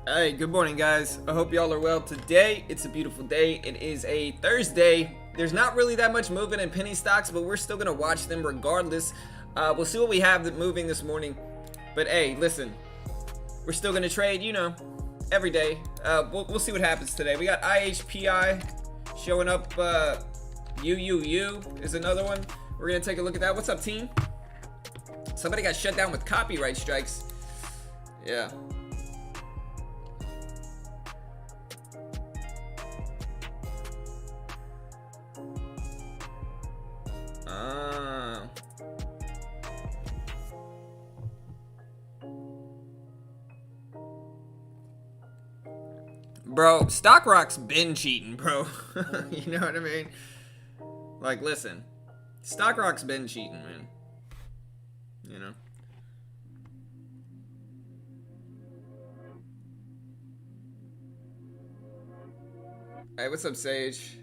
Hey, good morning, guys. I hope y'all are well today. It's a beautiful day. It is a Thursday. There's not really that much movement in penny stocks, but we're still gonna watch them regardless. We'll see what we have moving this morning. But hey, listen, we're still gonna trade, you know, every day. We'll see what happens today. We got IHPI showing up. UUU is another one. We're gonna take a look at that. What's up, team? Somebody got shut down with copyright strikes. Yeah. Bro, Stock Rock's been cheating, bro. You know what I mean? Like, listen. Stock Rock's been cheating, man. You know? Hey, what's up, Sage?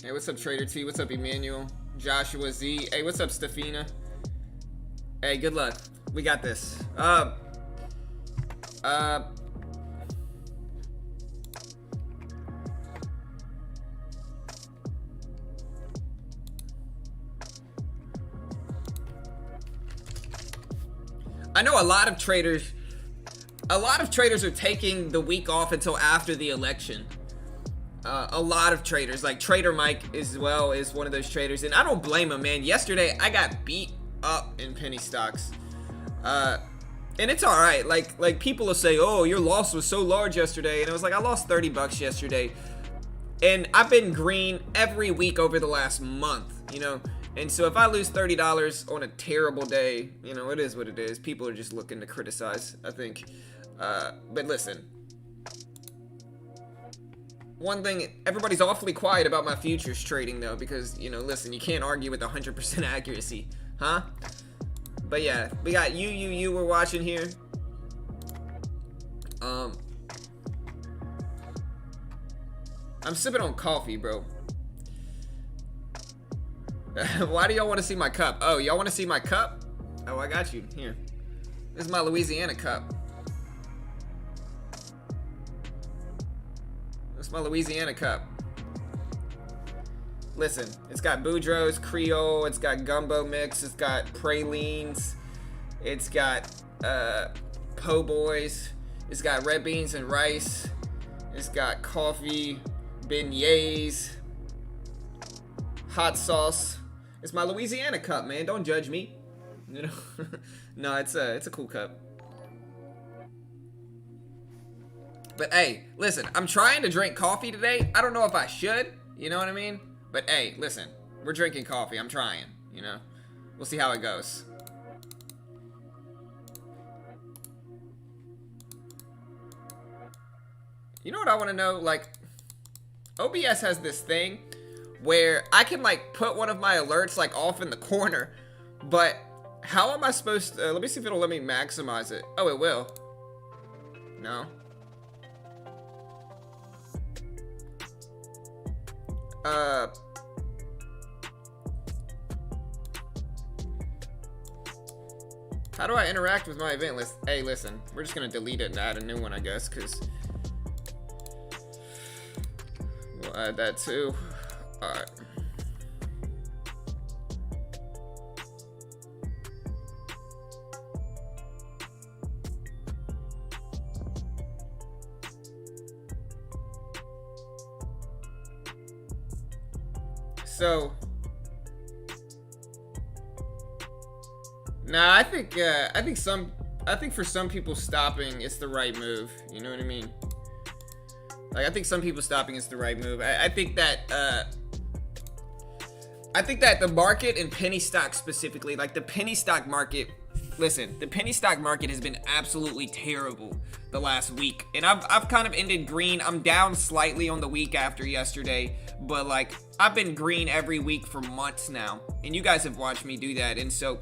Hey, what's up, Trader T? What's up, Emmanuel? Joshua Z. Hey, what's up, Stefina? Hey, good luck. We got this. I know a lot of traders are taking the week off until after the election. A lot of traders, like Trader Mike as well, is one of those traders, and I don't blame him, man. Yesterday I got beat up in penny stocks, and it's all right. Like people will say, "Oh, your loss was so large yesterday," and it was like I lost $30 yesterday, and I've been green every week over the last month, you know. And so if I lose $30 on a terrible day, you know, it is what it is. People are just looking to criticize, I think. But listen. One thing, everybody's awfully quiet about my futures trading, though, because, you know, listen, you can't argue with 100% accuracy, huh? But yeah, we got UUU we're watching here. I'm sipping on coffee, bro. Why do y'all want to see my cup? Oh, y'all want to see my cup? Oh, I got you. Here. This is my Louisiana cup. This is my Louisiana cup. Listen, it's got Boudreaux's Creole, it's got gumbo mix, it's got pralines, it's got po' boys, it's got red beans and rice, it's got coffee, beignets, hot sauce. It's my Louisiana cup, man. Don't judge me. You know, no, it's a cool cup. But hey, listen, I'm trying to drink coffee today. I don't know if I should. You know what I mean? But hey, listen, we're drinking coffee. I'm trying. You know, we'll see how it goes. You know what I want to know? Like, OBS has this thing where I can like put one of my alerts like off in the corner, but how am I supposed to, let me see if it'll let me maximize it. Oh, it will. No. How do I interact with my event list? Hey, listen, we're just gonna delete it and add a new one, I guess, because we'll add that too. Alright. So, nah, I think for some people stopping is the right move. You know what I mean? Like, I think some people stopping is the right move. I think that the market and penny stock specifically, like the penny stock market, listen, the penny stock market has been absolutely terrible the last week. And I've kind of ended green. I'm down slightly on the week after yesterday, but like I've been green every week for months now. And you guys have watched me do that. And so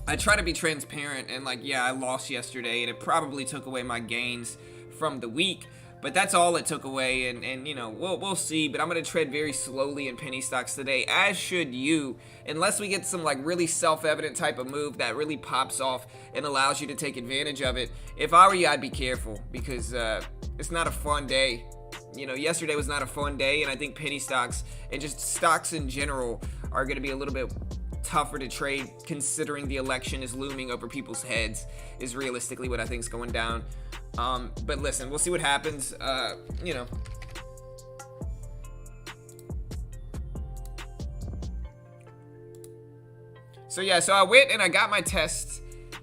I try to be transparent and like, yeah, I lost yesterday and it probably took away my gains from the week. But that's all it took away, and you know, we'll see. But I'm going to tread very slowly in penny stocks today, as should you, unless we get some like really self-evident type of move that really pops off and allows you to take advantage of it. If I were you, I'd be careful, because it's not a fun day. You know, yesterday was not a fun day, and I think penny stocks and just stocks in general are going to be a little bit tougher to trade, considering the election is looming over people's heads, is realistically what I think is going down. But listen, we'll see what happens. You know. So yeah, so I went and I got my tests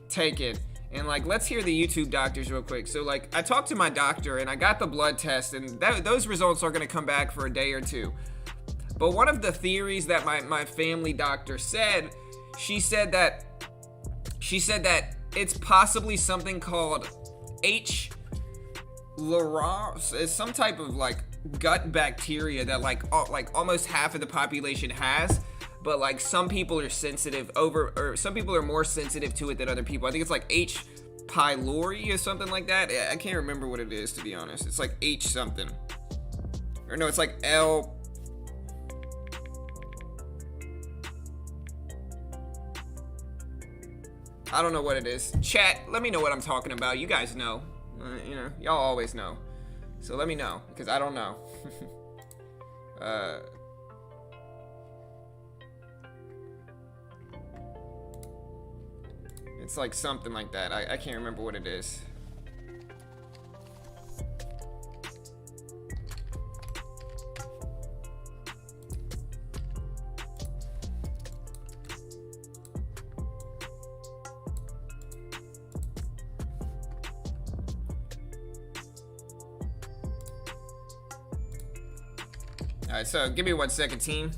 taken. And like, let's hear the YouTube doctors real quick. So like, I talked to my doctor and I got the blood test, and those results are going to come back for a day or two. But one of the theories that my family doctor said, she said that it's possibly something called H. Laurence. It's some type of like gut bacteria that like almost half of the population has, but like some people are sensitive or some people are more sensitive to it than other people. I think it's like H. pylori or something like that. I can't remember what it is, to be honest. It's like H something, or no, it's like L. I don't know what it is. Chat, let me know what I'm talking about. You guys know. You know, y'all always know. So let me know, because I don't know. It's like something like that. I can't remember what it is. Alright, so give me 1 second, team.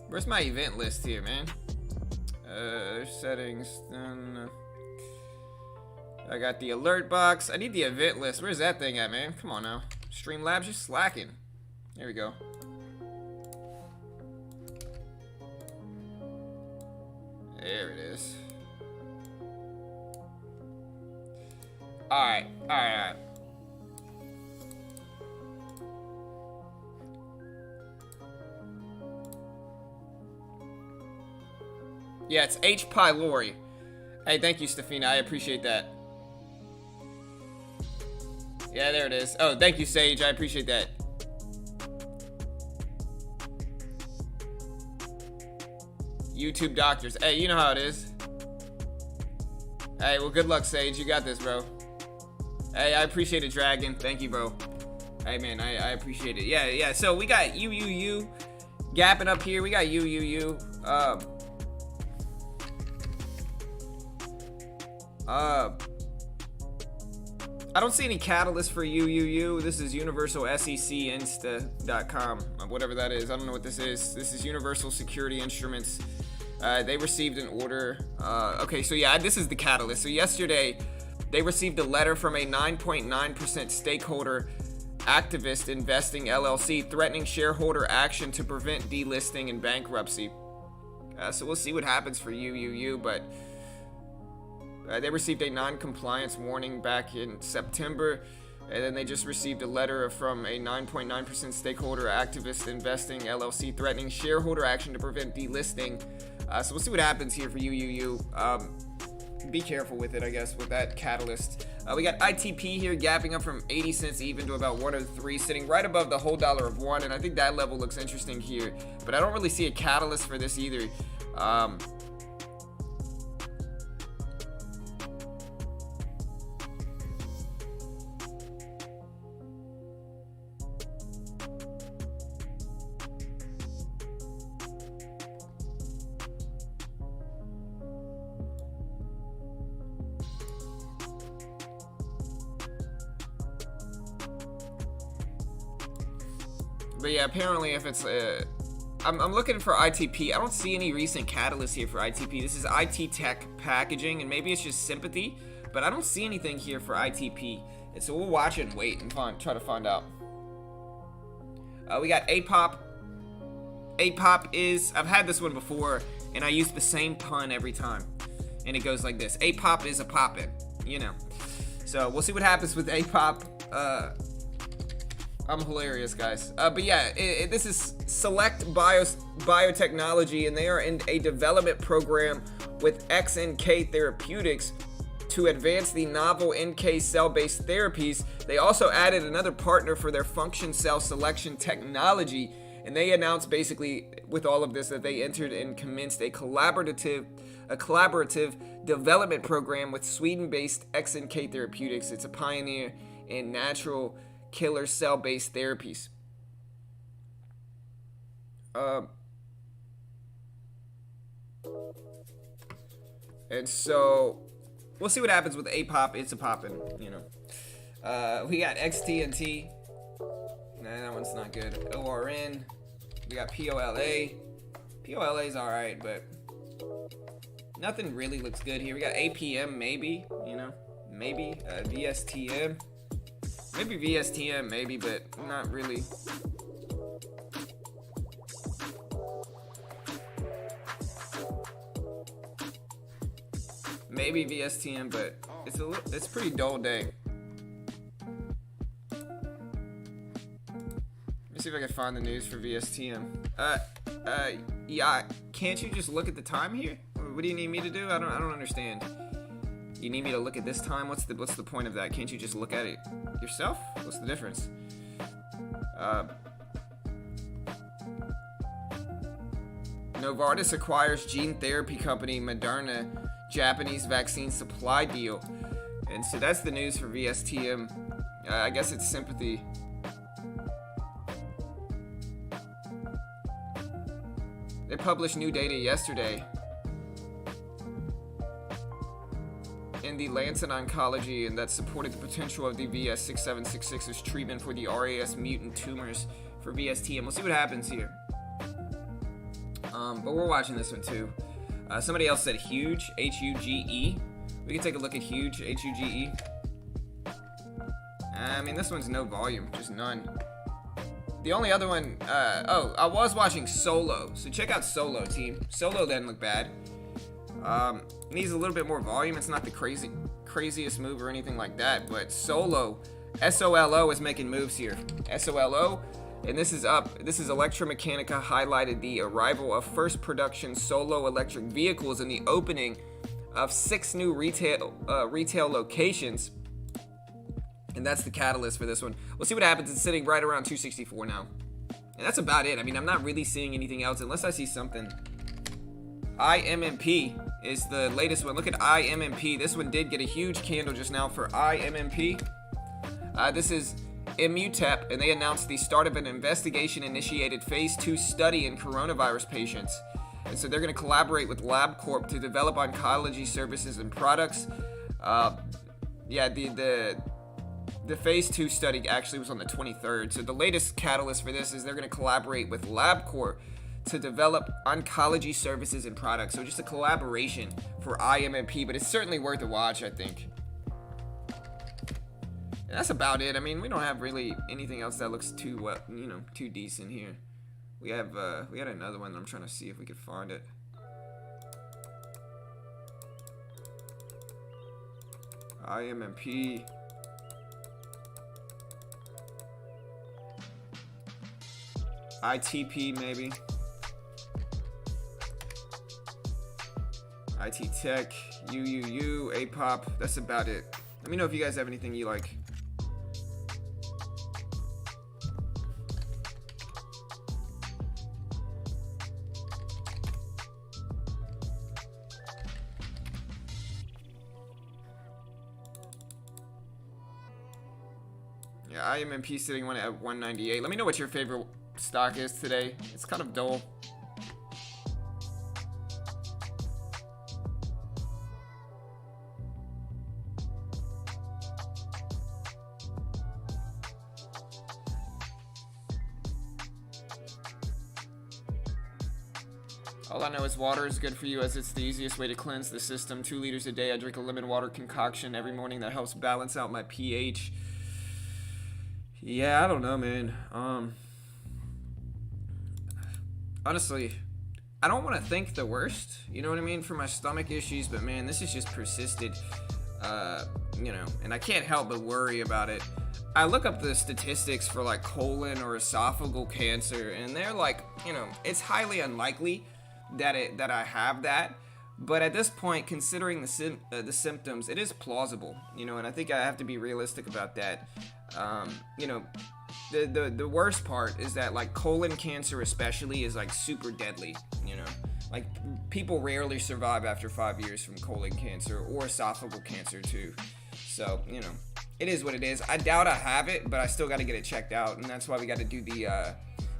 Where's my event list here, man? Settings. I got the alert box. I need the event list. Where's that thing at, man? Come on now. Streamlabs, you're slacking. There we go. There it is. Alright. Yeah, it's H. Pylori. Hey, thank you, Stefina. I appreciate that. Yeah, there it is. Oh, thank you, Sage. I appreciate that. YouTube doctors. Hey, you know how it is. Hey, well, good luck, Sage. You got this, bro. Hey, I appreciate it, Dragon. Thank you, bro. Hey, man, I appreciate it. Yeah. So we got UUU gapping up here. We got UUU. I don't see any catalyst for UUU. This is universalsecinsta.com, whatever that is. I don't know what this is. This is Universal Security Instruments. They received an order. Okay, so yeah, this is the catalyst. So yesterday, they received a letter from a 9.9% stakeholder activist investing LLC threatening shareholder action to prevent delisting and bankruptcy. So we'll see what happens for UUU, but they received a non-compliance warning back in September, and then they just received a letter from a 9.9% stakeholder activist investing LLC threatening shareholder action to prevent delisting. So we'll see what happens here for UUU. Be careful with it, I guess, with that catalyst. We got ITP here gapping up from 80 cents even to about 103, sitting right above the whole dollar of one, and I think that level looks interesting here, but I don't really see a catalyst for this either. But yeah, apparently if it's I'm looking for ITP. I don't see any recent catalysts here for ITP. This is IT Tech Packaging, and maybe it's just sympathy, but I don't see anything here for ITP. And so we'll watch it and wait and try to find out. We got APOP. APOP is, I've had this one before, and I use the same pun every time. And it goes like this. APOP is a poppin', you know. So we'll see what happens with APOP. I'm hilarious, guys. But yeah, this is Select Biotechnology, and they are in a development program with XNK Therapeutics to advance the novel NK cell-based therapies. They also added another partner for their function cell selection technology, and they announced basically with all of this that they entered and commenced a collaborative development program with Sweden-based XNK Therapeutics. It's a pioneer in natural killer cell-based therapies. And so we'll see what happens with APOP. It's a poppin', you know. We got XTNT. Nah, that one's not good. ORN. We got POLA. POLA's alright, but nothing really looks good here. We got APM, maybe, you know. Maybe. VSTM. Maybe VSTM, maybe, but not really. Maybe VSTM, but it's a pretty dull day. Let me see if I can find the news for VSTM. Yeah, can't you just look at the time here? What do you need me to do? I don't understand. You need me to look at this time? What's the point of that? Can't you just look at it yourself? What's the difference? Novartis acquires gene therapy company Moderna Japanese vaccine supply deal. And so that's the news for VSTM. I guess it's sympathy. They published new data yesterday in the Lancet Oncology, and that supported the potential of the VS6766's treatment for the RAS mutant tumors for VSTM. We'll see what happens here. But we're watching this one too. Somebody else said Huge, H-U-G-E. We can take a look at Huge, H-U-G-E. I mean, this one's no volume, just none. The only other one, I was watching Solo. So check out Solo, team. Solo doesn't look bad. Needs a little bit more volume. It's not the craziest move or anything like that, but Solo, S-O-L-O is making moves here. S-O-L-O And this is up. This is Electromechanica highlighted the arrival of first production solo electric vehicles and the opening of 6 new retail locations. And that's the catalyst for this one. We'll see what happens. It's sitting right around 264 now. And that's about it. I mean, I'm not really seeing anything else unless I see something. IMMP is the latest one. Look at IMMP. This one did get a huge candle just now for IMMP. This is Imutep, and they announced the start of an investigation-initiated phase 2 study in coronavirus patients. And so they're going to collaborate with LabCorp to develop oncology services and products. The phase 2 study actually was on the 23rd. So the latest catalyst for this is they're going to collaborate with LabCorp to develop oncology services and products. So just a collaboration for IMMP, but it's certainly worth a watch, I think. And that's about it. I mean, we don't have really anything else that looks too decent here. We had another one that I'm trying to see if we could find it. IMMP. ITP maybe. IT Tech, UUU, APOP. That's about it. Let me know if you guys have anything you like. Yeah, IMMP sitting one at 198. Let me know what your favorite stock is today. It's kind of dull. All I know is water is good for you, as it's the easiest way to cleanse the system. 2 liters a day. I drink a lemon water concoction every morning that helps balance out my pH. Yeah, I don't know, man. Honestly, I don't want to think the worst, you know what I mean, for my stomach issues, but man, this has just persisted, and I can't help but worry about it. I look up the statistics for like colon or esophageal cancer, and they're like, it's highly unlikely that I have that, but at this point, considering the symptoms, it is plausible, and I think I have to be realistic about that. The worst part is that like colon cancer especially is like super deadly, like people rarely survive after 5 years from colon cancer or esophageal cancer too. So, it is what it is. I doubt I have it, but I still got to get it checked out, and that's why we got to do the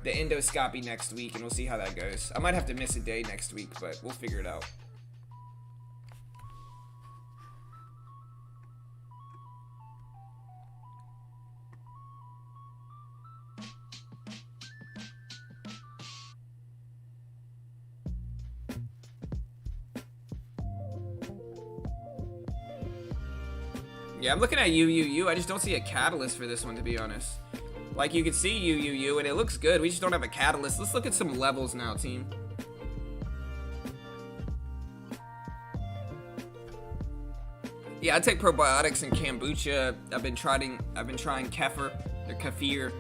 endoscopy next week, and we'll see how that goes. I might have to miss a day next week, but we'll figure it out. Yeah, I'm looking at UUU. I just don't see a catalyst for this one, to be honest. Like, you can see UUU, and it looks good. We just don't have a catalyst. Let's look at some levels now, team. Yeah, I take probiotics and kombucha. I've been trying kefir, or kefir.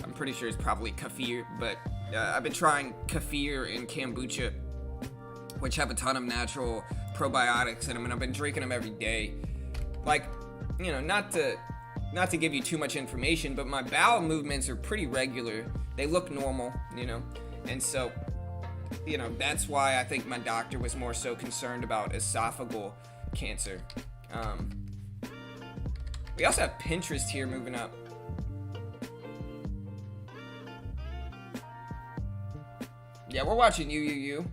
I'm pretty sure it's probably kefir, but I've been trying kefir and kombucha, which have a ton of natural probiotics in them, and I've been drinking them every day. Like, not to give you too much information, but my bowel movements are pretty regular. They look normal, and so, that's why I think my doctor was more so concerned about esophageal cancer. We also have Pinterest here moving up. Yeah, we're watching UUU.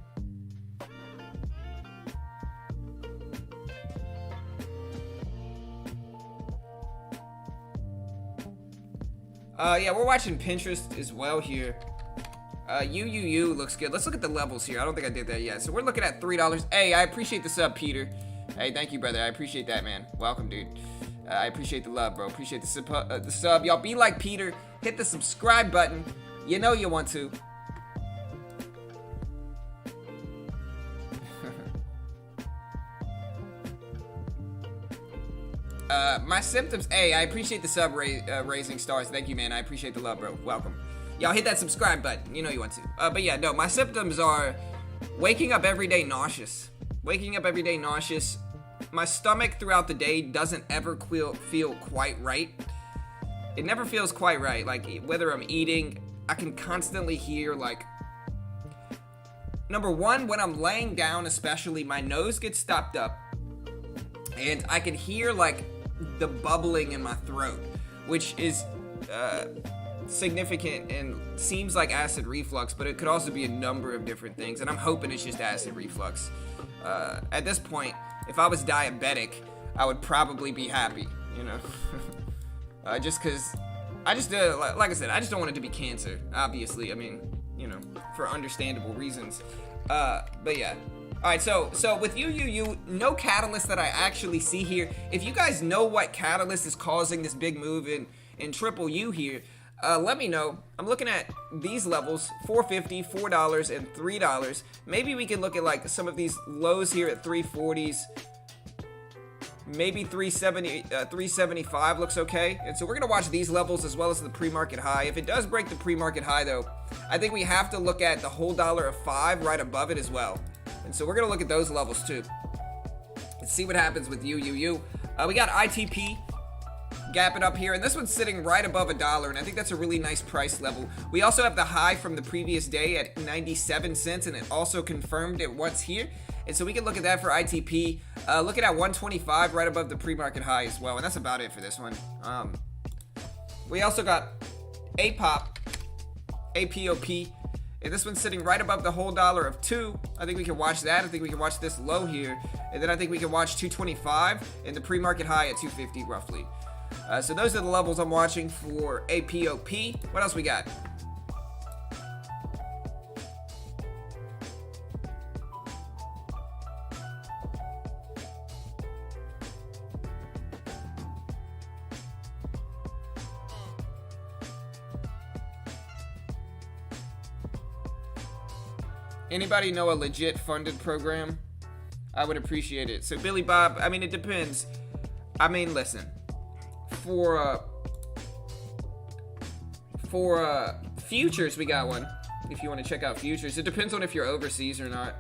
Yeah, we're watching Pinterest as well here. UUU looks good. Let's look at the levels here. I don't think I did that yet. So we're looking at $3. Hey, I appreciate the sub, Peter. Hey, thank you, brother. I appreciate that, man. Welcome, dude. I appreciate the love, bro. Appreciate the sub. Y'all be like Peter. Hit the subscribe button. You know you want to. My symptoms. Hey, I appreciate the sub raising stars. Thank you, man. I appreciate the love, bro. Welcome. Y'all hit that subscribe button. You know you want to. But yeah, no, my symptoms are waking up every day nauseous. Waking up every day nauseous. My stomach throughout the day doesn't ever feel quite right. It never feels quite right. Like, whether I'm eating, I can constantly hear, like, number one, when I'm laying down especially, my nose gets stopped up. And I can hear, like, the bubbling in my throat, which is significant and seems like acid reflux, but it could also be a number of different things, and I'm hoping it's just acid reflux. At this point, if I was diabetic, I would probably be happy, you know? Just because, like I said, I just don't want it to be cancer, obviously. I mean, you know, for understandable reasons. But yeah. Alright, so with you, no catalyst that I actually see here. If you guys know what catalyst is causing this big move in triple U here, let me know. I'm looking at these levels, $4.50, $4, and $3. Maybe we can look at like some of these lows here at 340s. Maybe 370, 375 looks okay. And so we're gonna watch these levels as well as the pre-market high. If it does break the pre-market high though, I think we have to look at the whole dollar of 5 right above it as well. And so we're gonna look at those levels too. Let's see what happens with UUU. We got ITP gapping up here, and this one's sitting right above $1, and I think that's a really nice price level. We also have the high from the previous day at 97 cents, and it also confirmed it once here. And so we can look at that for ITP. Looking at 125 right above the pre-market high as well, and that's about it for this one. We also got APOP, APOP. And this one's sitting right above the whole dollar of 2. I think we can watch that. I think we can watch this low here. And then I think we can watch 225 and the pre-market high at 250 roughly. So those are the levels I'm watching for APOP. What else we got? Anybody know a legit funded program? I would appreciate it. So Billy Bob, I mean, it depends. I mean, listen, for futures, we got one. If you want to check out futures, it depends on if you're overseas or not.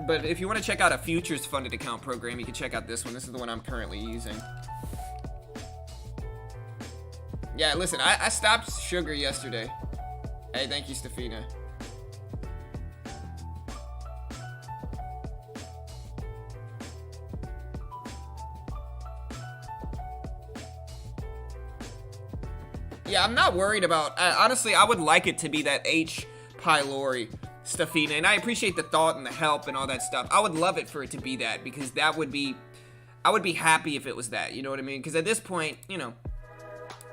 But if you want to check out a futures funded account program, you can check out this one. This is the one I'm currently using. Yeah, listen, I stopped sugar yesterday. Hey, thank you, Stefina. Yeah, I'm not worried about, honestly, I would like it to be that H. pylori, Stefina, and I appreciate the thought and the help and all that stuff. I would love it for it to be that, because that would be, I would be happy if it was that, you know what I mean? Because at this point, you know,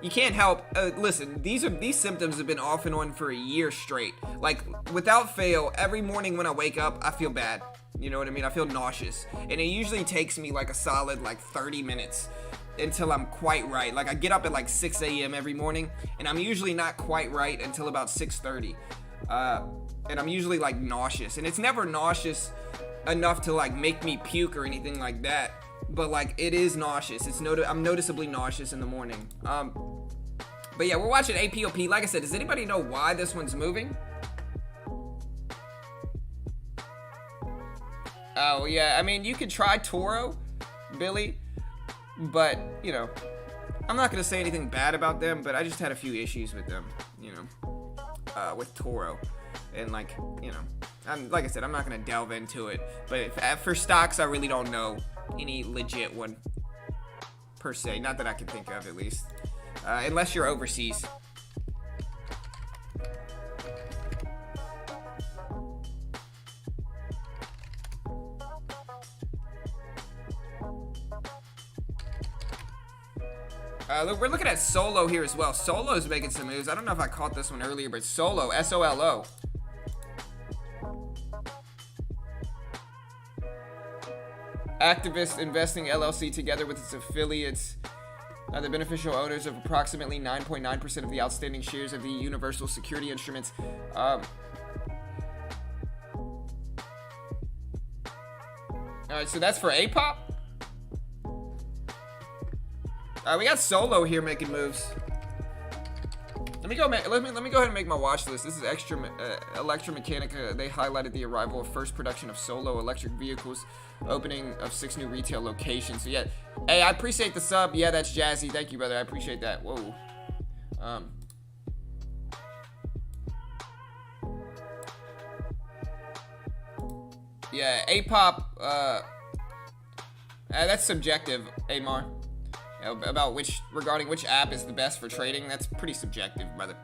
you can't help, listen, these symptoms have been off and on for a year straight. Like, without fail, every morning when I wake up, I feel bad. You know what I mean? I feel nauseous. And it usually takes me like a solid, like 30 minutes until I'm quite right. Like, I get up at like 6 a.m. every morning, and I'm usually not quite right until about 6:30. And I'm usually like nauseous. And it's never nauseous enough to like make me puke or anything like that. But like, it is nauseous. I'm noticeably nauseous in the morning. But yeah, we're watching APOP. Like I said, does anybody know why this one's moving? Oh yeah, I mean, you could try Toro, Billy, but you know, I'm not gonna say anything bad about them, but I just had a few issues with them, you know, with Toro, and like, you know, like I said, I'm not gonna delve into it. But for stocks, I really don't know any legit one per se, not that I can think of at least, unless you're overseas. Look, we're looking at Solo here as well. Solo's making some moves. I don't know if I caught this one earlier, but Solo, S-O-L-O. Activist Investing LLC, together with its affiliates, the beneficial owners of approximately 9.9% of the outstanding shares of the Universal Security Instruments. Alright, so that's for APOP? We got Solo here making moves. me go ahead and make my watch list. This is Electromechanica. They highlighted the arrival of first production of solo electric vehicles, opening of 6 new retail locations. So yeah, hey, I appreciate the sub. Yeah, that's Jazzy. Thank you, brother. I appreciate that. Whoa. Yeah, A-pop. That's subjective, Amar. About regarding which app is the best for trading, that's pretty subjective, brother.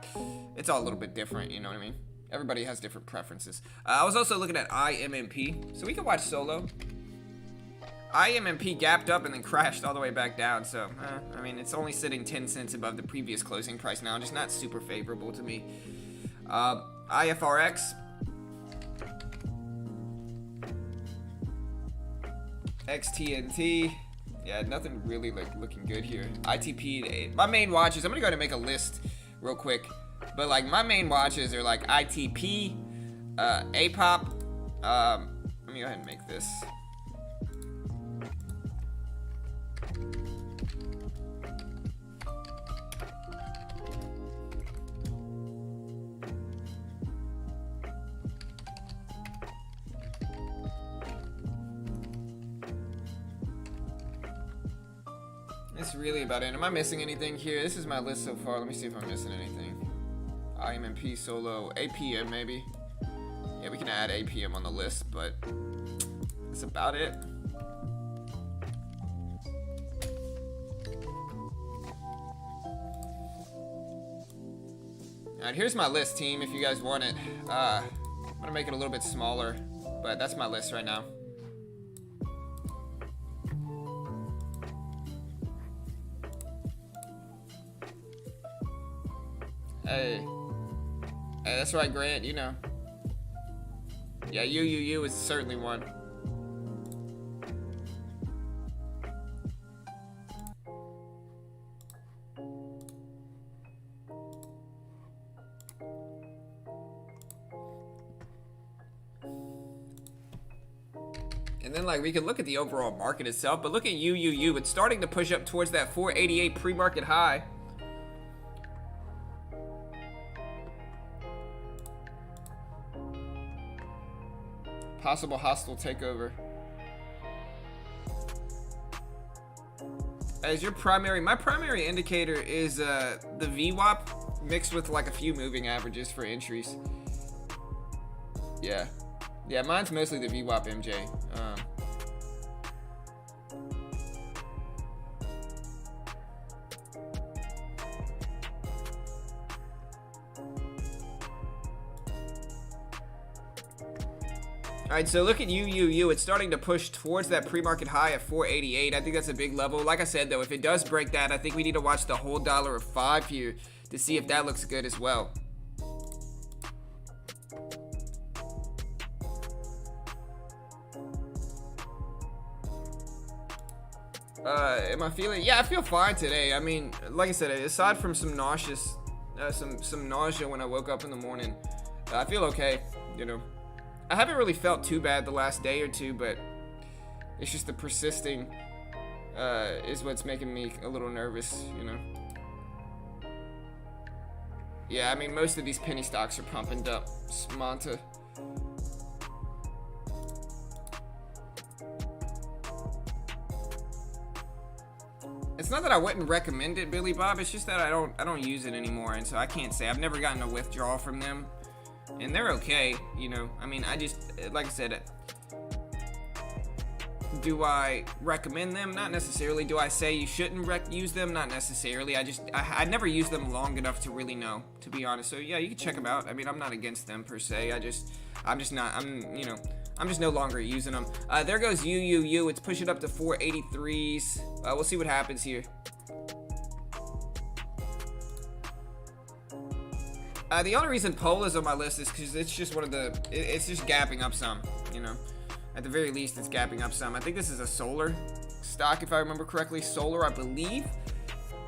It's all a little bit different, you know what I mean? Everybody has different preferences. I was also looking at IMMP, so we can watch solo. IMMP gapped up and then crashed all the way back down, so, I mean, it's only sitting 10 cents above the previous closing price now, just not super favorable to me. IFRX. XTNT. Yeah, nothing really like looking good here. ITP, my main watches, I'm gonna go ahead and make a list real quick. But like my main watches are like ITP, APOP. Let me go ahead and make this. That's really about it. Am I missing anything here? This is my list so far. Let me see if I'm missing anything. IMMP solo, APM maybe. Yeah, we can add APM on the list, but that's about it. Alright, here's my list, team, if you guys want it. I'm gonna make it a little bit smaller, but that's my list right now. Hey, that's right, Grant, you know. Yeah, you is certainly one. And then, like, we can look at the overall market itself, but look at UUU. It's starting to push up towards that 488 pre-market high. Possible hostile takeover. As your primary, my primary indicator is the VWAP mixed with like a few moving averages for entries. Yeah, mine's mostly the VWAP MJ. Alright, so look at UUU. It's starting to push towards that pre-market high at 488. I think that's a big level. Like I said, though, if it does break that, I think we need to watch the whole $1.05 here to see if that looks good as well. Am I feeling? Yeah, I feel fine today. I mean, like I said, aside from some nauseous, some nausea when I woke up in the morning, I feel okay, you know. I haven't really felt too bad the last day or two, but it's just the persisting is what's making me a little nervous, you know. Yeah, I mean, most of these penny stocks are pumping up. Manta. It's not that I wouldn't recommend it, Billy Bob. It's just that I don't use it anymore, and so I can't say. I've never gotten a withdrawal from them. And they're okay, you know. I mean, I just, like I said, do I recommend them? Not necessarily. Do I say you shouldn't use them? Not necessarily. I never used them long enough to really know, to be honest. So yeah, you can check them out. I mean, I'm not against them per se. I'm just no longer using them. There goes UUU. It's pushing up to 483s. We'll see what happens here. The only reason Pole is on my list is because it's just it's just gapping up some, you know. At the very least, it's gapping up some. I think this is a solar stock, if I remember correctly. Solar, I believe.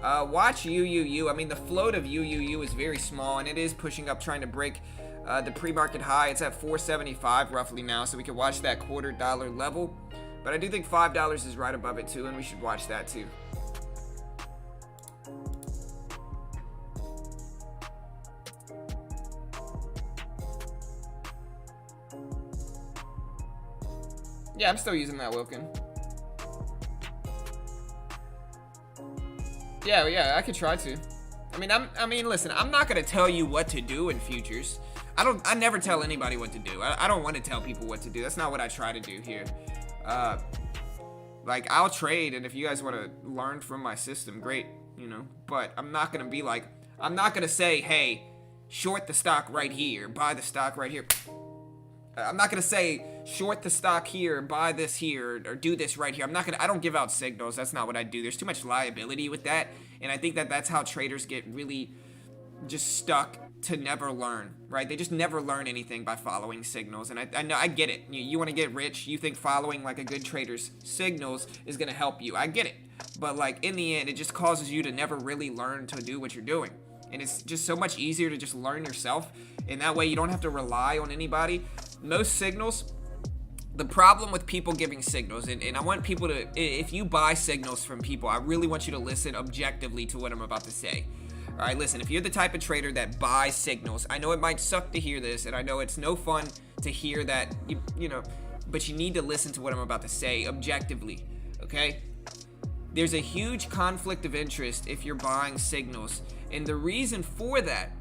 Watch UUU. I mean, the float of UUU is very small, and it is pushing up, trying to break the pre-market high. It's at 475 roughly now, so we can watch that $0.25 level. But I do think $5 is right above it, too, and we should watch that, too. Yeah, I'm still using that Wilkin. Yeah, I could try to. I mean, listen, I'm not gonna tell you what to do in futures. I never tell anybody what to do. I don't want to tell people what to do. That's not what I try to do here. Like, I'll trade, and if you guys want to learn from my system, great, you know. But I'm not gonna be like, I'm not gonna say, hey, short the stock right here, buy the stock right here. I'm not gonna say short the stock here, buy this here, or do this right here. I don't give out signals. That's not what I do. There's too much liability with that, and I think that that's how traders get really just stuck to never learn, right? They just never learn anything by following signals, and I know, I get it. You want to get rich, you think following like a good trader's signals is gonna help you. I get it, but like in the end, it just causes you to never really learn to do what you're doing, and it's just so much easier to just learn yourself, and that way you don't have to rely on anybody. Most signals, the problem with people giving signals, and I want people to, if you buy signals from people, I really want you to listen objectively to what I'm about to say. All right, listen, if you're the type of trader that buys signals, I know it might suck to hear this, and I know it's no fun to hear that, you know, but you need to listen to what I'm about to say objectively, okay? There's a huge conflict of interest if you're buying signals, and the reason for that,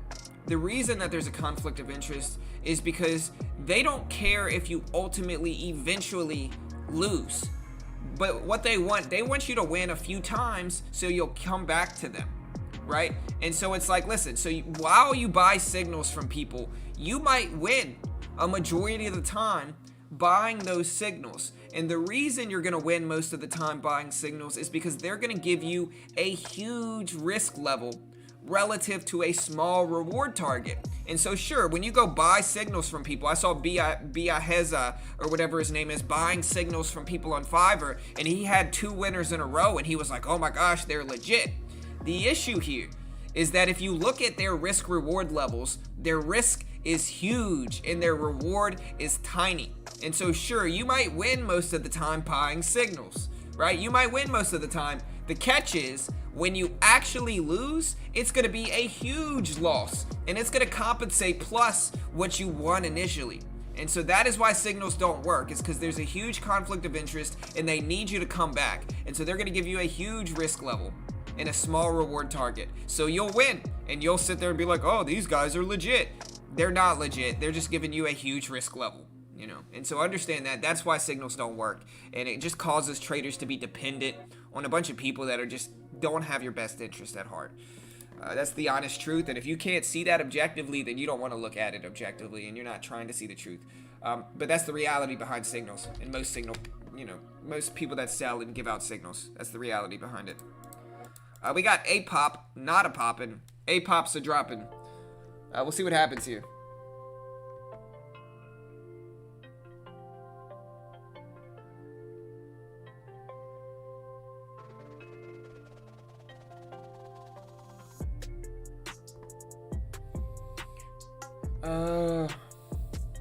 the reason that there's a conflict of interest is because they don't care if you ultimately, eventually lose. But what they want you to win a few times so you'll come back to them, right? And so it's like, listen, so while you buy signals from people, you might win a majority of the time buying those signals. And the reason you're gonna win most of the time buying signals is because they're gonna give you a huge risk level relative to a small reward target. And so sure, when you go buy signals from people, I saw Biaheza or whatever his name is buying signals from people on Fiverr, and he had 2 winners in a row, and he was like, oh my gosh, they're legit. The issue here is that if you look at their risk reward levels, their risk is huge and their reward is tiny. And so sure, you might win most of the time buying signals, right? You might win most of the time. The catch is, when you actually lose, it's going to be a huge loss, and it's going to compensate plus what you won initially. And so that is why signals don't work, is because there's a huge conflict of interest and they need you to come back. And so they're going to give you a huge risk level and a small reward target. So you'll win, and you'll sit there and be like, oh, these guys are legit. They're not legit. They're just giving you a huge risk level, you know. And so understand that. That's why signals don't work. And it just causes traders to be dependent on a bunch of people that are just don't have your best interest at heart. That's the honest truth. And if you can't see that objectively, then you don't want to look at it objectively, and you're not trying to see the truth. But that's the reality behind signals. And most most people that sell and give out signals, that's the reality behind it. We got a pop, not a poppin'. A pop's a droppin'. We'll see what happens here.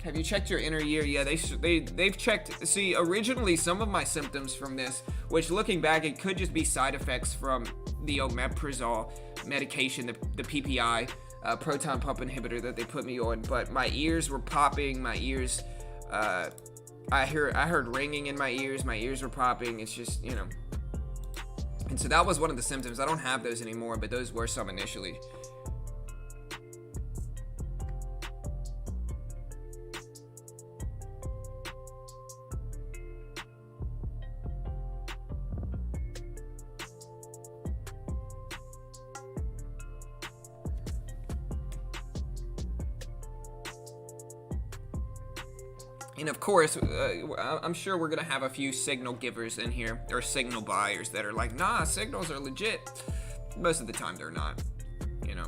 Have you checked your inner year? Yeah, they've checked. See, originally some of my symptoms from this, which looking back, it could just be side effects from the omeprazole medication, the PPI, proton pump inhibitor that they put me on. But my ears were popping. My ears, I heard ringing in my ears. My ears were popping. It's just, you know. And so that was one of the symptoms. I don't have those anymore, but those were some initially. And of course, I'm sure we're going to have a few signal givers in here, or signal buyers that are like, nah, signals are legit. Most of the time they're not, you know.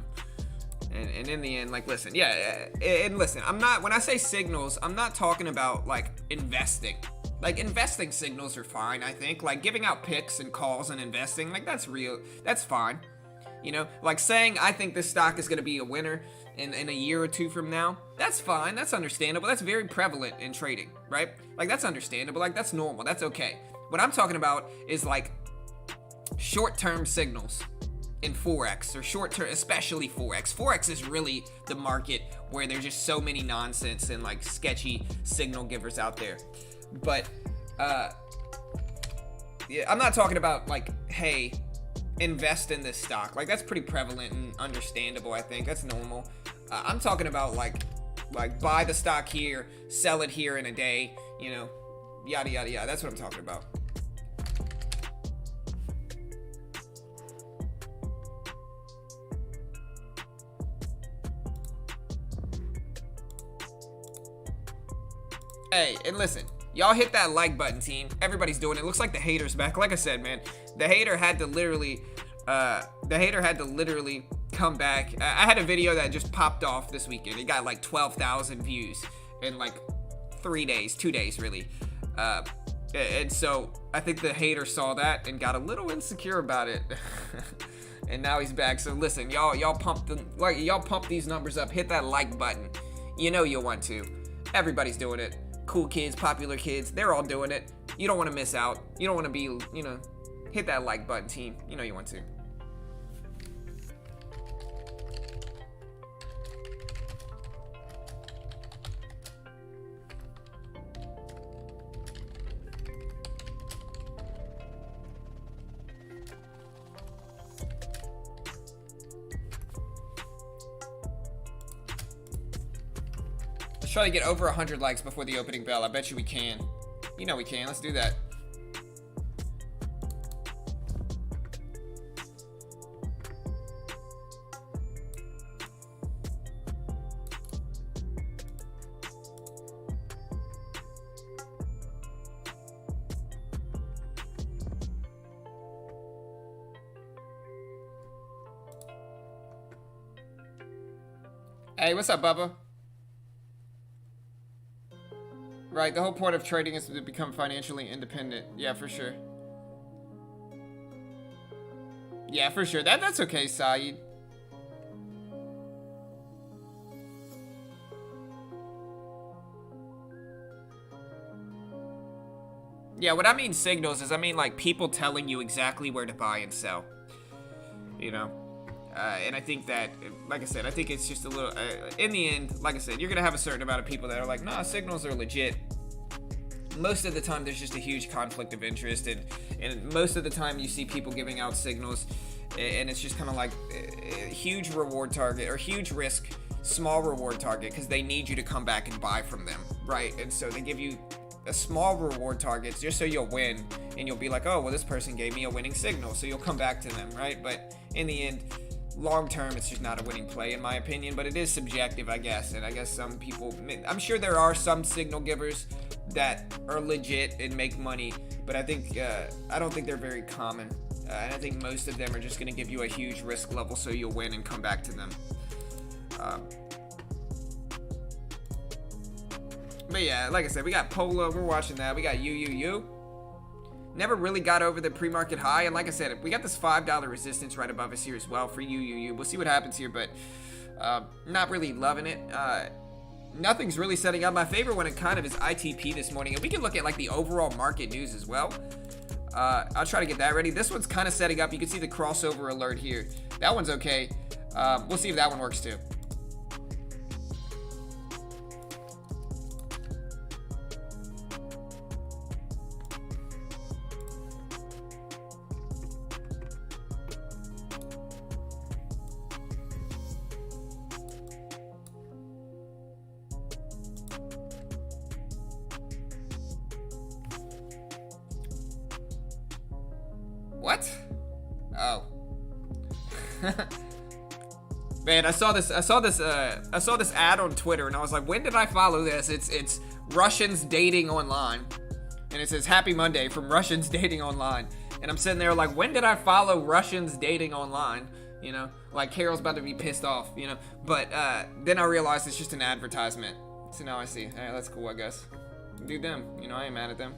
And in the end, like, listen, yeah, and listen, when I say signals, I'm not talking about, like, investing. Like, investing signals are fine, I think. Like, giving out picks and calls and investing, like, that's real. That's fine. You know, like saying, I think this stock is going to be a winner in a year or two from now, that's fine. That's understandable. That's very prevalent in trading, right? Like, that's understandable. Like, that's normal. That's okay. What I'm talking about is, like, short-term signals in Forex, or short-term, especially Forex. Forex is really the market where there's just so many nonsense and, like, sketchy signal givers out there. But Uh, yeah, I'm not talking about like, hey, invest in this stock. Like, that's pretty prevalent and understandable. I think that's normal. I'm talking about like buy the stock here, sell it here in a day. You know, yada yada yada. That's what I'm talking about. Hey, and listen, y'all hit that like button, team. Everybody's doing it. Looks like the hater's back. Like I said, man, the hater had to literally come back. I had a video that just popped off this weekend. It got like 12,000 views in like 2 days really. And so I think the hater saw that and got a little insecure about it. And now he's back. So listen, y'all pump these numbers up. Hit that like button. You know you'll want to. Everybody's doing it. Cool kids, popular kids, they're all doing it. You don't want to miss out. You don't want to be, you know, hit that like button, team. You know you want to. Let's try to get over 100 likes before the opening bell. I bet you we can. You know we can. Let's do that. Hey, what's up, Bubba? Right, the whole point of trading is to become financially independent. Yeah, for sure. Yeah, for sure. That's okay, Saeed. Yeah, what I mean signals is I mean like people telling you exactly where to buy and sell. You know? And I think that, like I said, I think it's just a little, in the end, like I said, you're going to have a certain amount of people that are like, nah, signals are legit. Most of the time, there's just a huge conflict of interest. And most of the time, you see people giving out signals. And it's just kind of like a huge reward target or huge risk, small reward target because they need you to come back and buy from them, right? And so they give you a small reward target just so you'll win. And you'll be like, oh, well, this person gave me a winning signal. So you'll come back to them, right? But in the end, long term, it's just not a winning play in my opinion, but it is subjective, I guess. And I guess some people, I'm sure there are some signal givers that are legit and make money, but I think I don't think they're very common. And I think most of them are just going to give you a huge risk level so you'll win and come back to them. But yeah, like I said, we got Polo, we're watching that. We got UUU. Never really got over the pre-market high, and like I said, we got this $5 resistance right above us here as well for UUU. We'll see what happens here, but not really loving it. Nothing's really setting up. My favorite one, it kind of is ITP this morning, and we can look at like the overall market news as well. I'll try to get that ready. This one's kind of setting up. You can see the crossover alert here. That one's okay. We'll see if that one works too. What? Oh. Man, I saw this ad on Twitter and I was like, when did I follow this? It's Russians dating online. And it says Happy Monday from Russians dating online. And I'm sitting there like, when did I follow Russians dating online? You know, like Carol's about to be pissed off, you know. But then I realized it's just an advertisement. So now I see. All right, that's cool, I guess. Do them. You know, I ain't mad at them.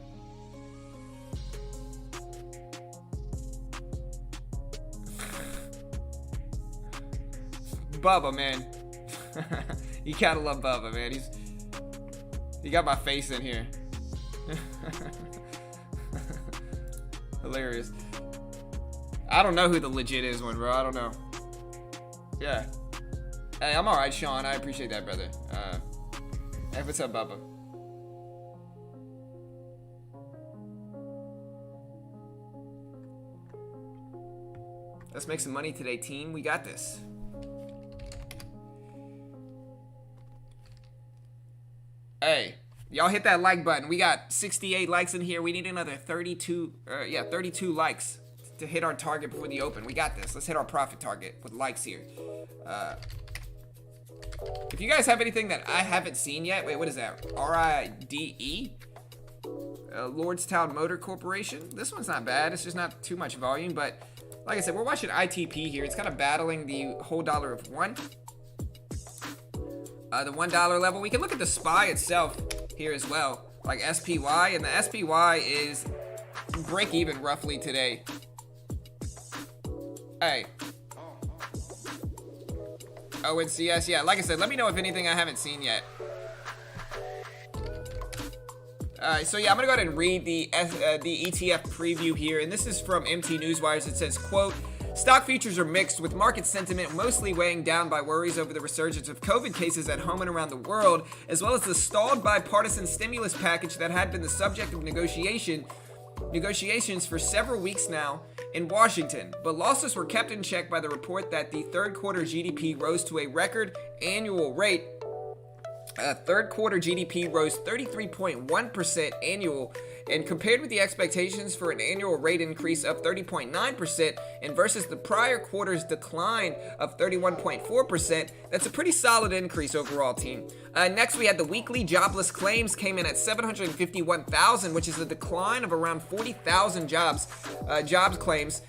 Bubba, man. You gotta love Bubba, man. He got my face in here. Hilarious. I don't know who the legit is one, bro. I don't know. Yeah. Hey, I'm alright, Sean. I appreciate that, brother. Hey, what's up, Bubba? Let's make some money today, team. We got this. Hey, y'all hit that like button. We got 68 likes in here. We need another 32 likes to hit our target before the open. We got this. Let's hit our profit target with likes here. If you guys have anything that I haven't seen yet, wait, what is that? RIDE? Lordstown Motor Corporation. This one's not bad. It's just not too much volume, but like I said, we're watching ITP here. It's kind of battling the whole dollar of one. The $1 level. We can look at the SPY itself here as well, like SPY, and the SPY is break even roughly today. Hey. ONCS, yeah, like I said, let me know if anything I haven't seen yet. Alright, so yeah, I'm gonna go ahead and read the ETF preview here, and this is from MT Newswires. It says, quote, stock futures are mixed, with market sentiment mostly weighing down by worries over the resurgence of COVID cases at home and around the world, as well as the stalled bipartisan stimulus package that had been the subject of negotiations for several weeks now in Washington. But losses were kept in check by the report that the third quarter GDP rose to a record annual rate. Third quarter GDP rose 33.1% annual, and compared with the expectations for an annual rate increase of 30.9% and versus the prior quarter's decline of 31.4%, that's a pretty solid increase overall, team. Next, we had the weekly jobless claims came in at 751,000, which is a decline of around 40,000 jobless claims,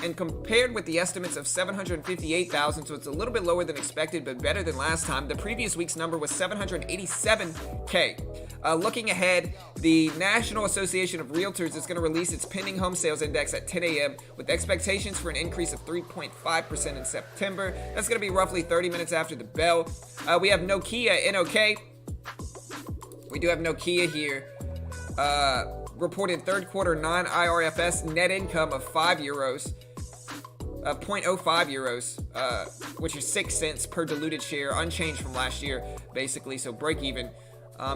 and compared with the estimates of 758,000, so it's a little bit lower than expected, but better than last time. The previous week's number was 787K. Looking ahead, the National Association of Realtors is going to release its pending home sales index at 10 a.m. with expectations for an increase of 3.5% in September. That's going to be roughly 30 minutes after the bell. We have Nokia, NOK. We do have Nokia here. Reported third quarter non-IRFS net income of €5. 0.05 euros, which is 6 cents per diluted share, unchanged from last year, basically, so break even.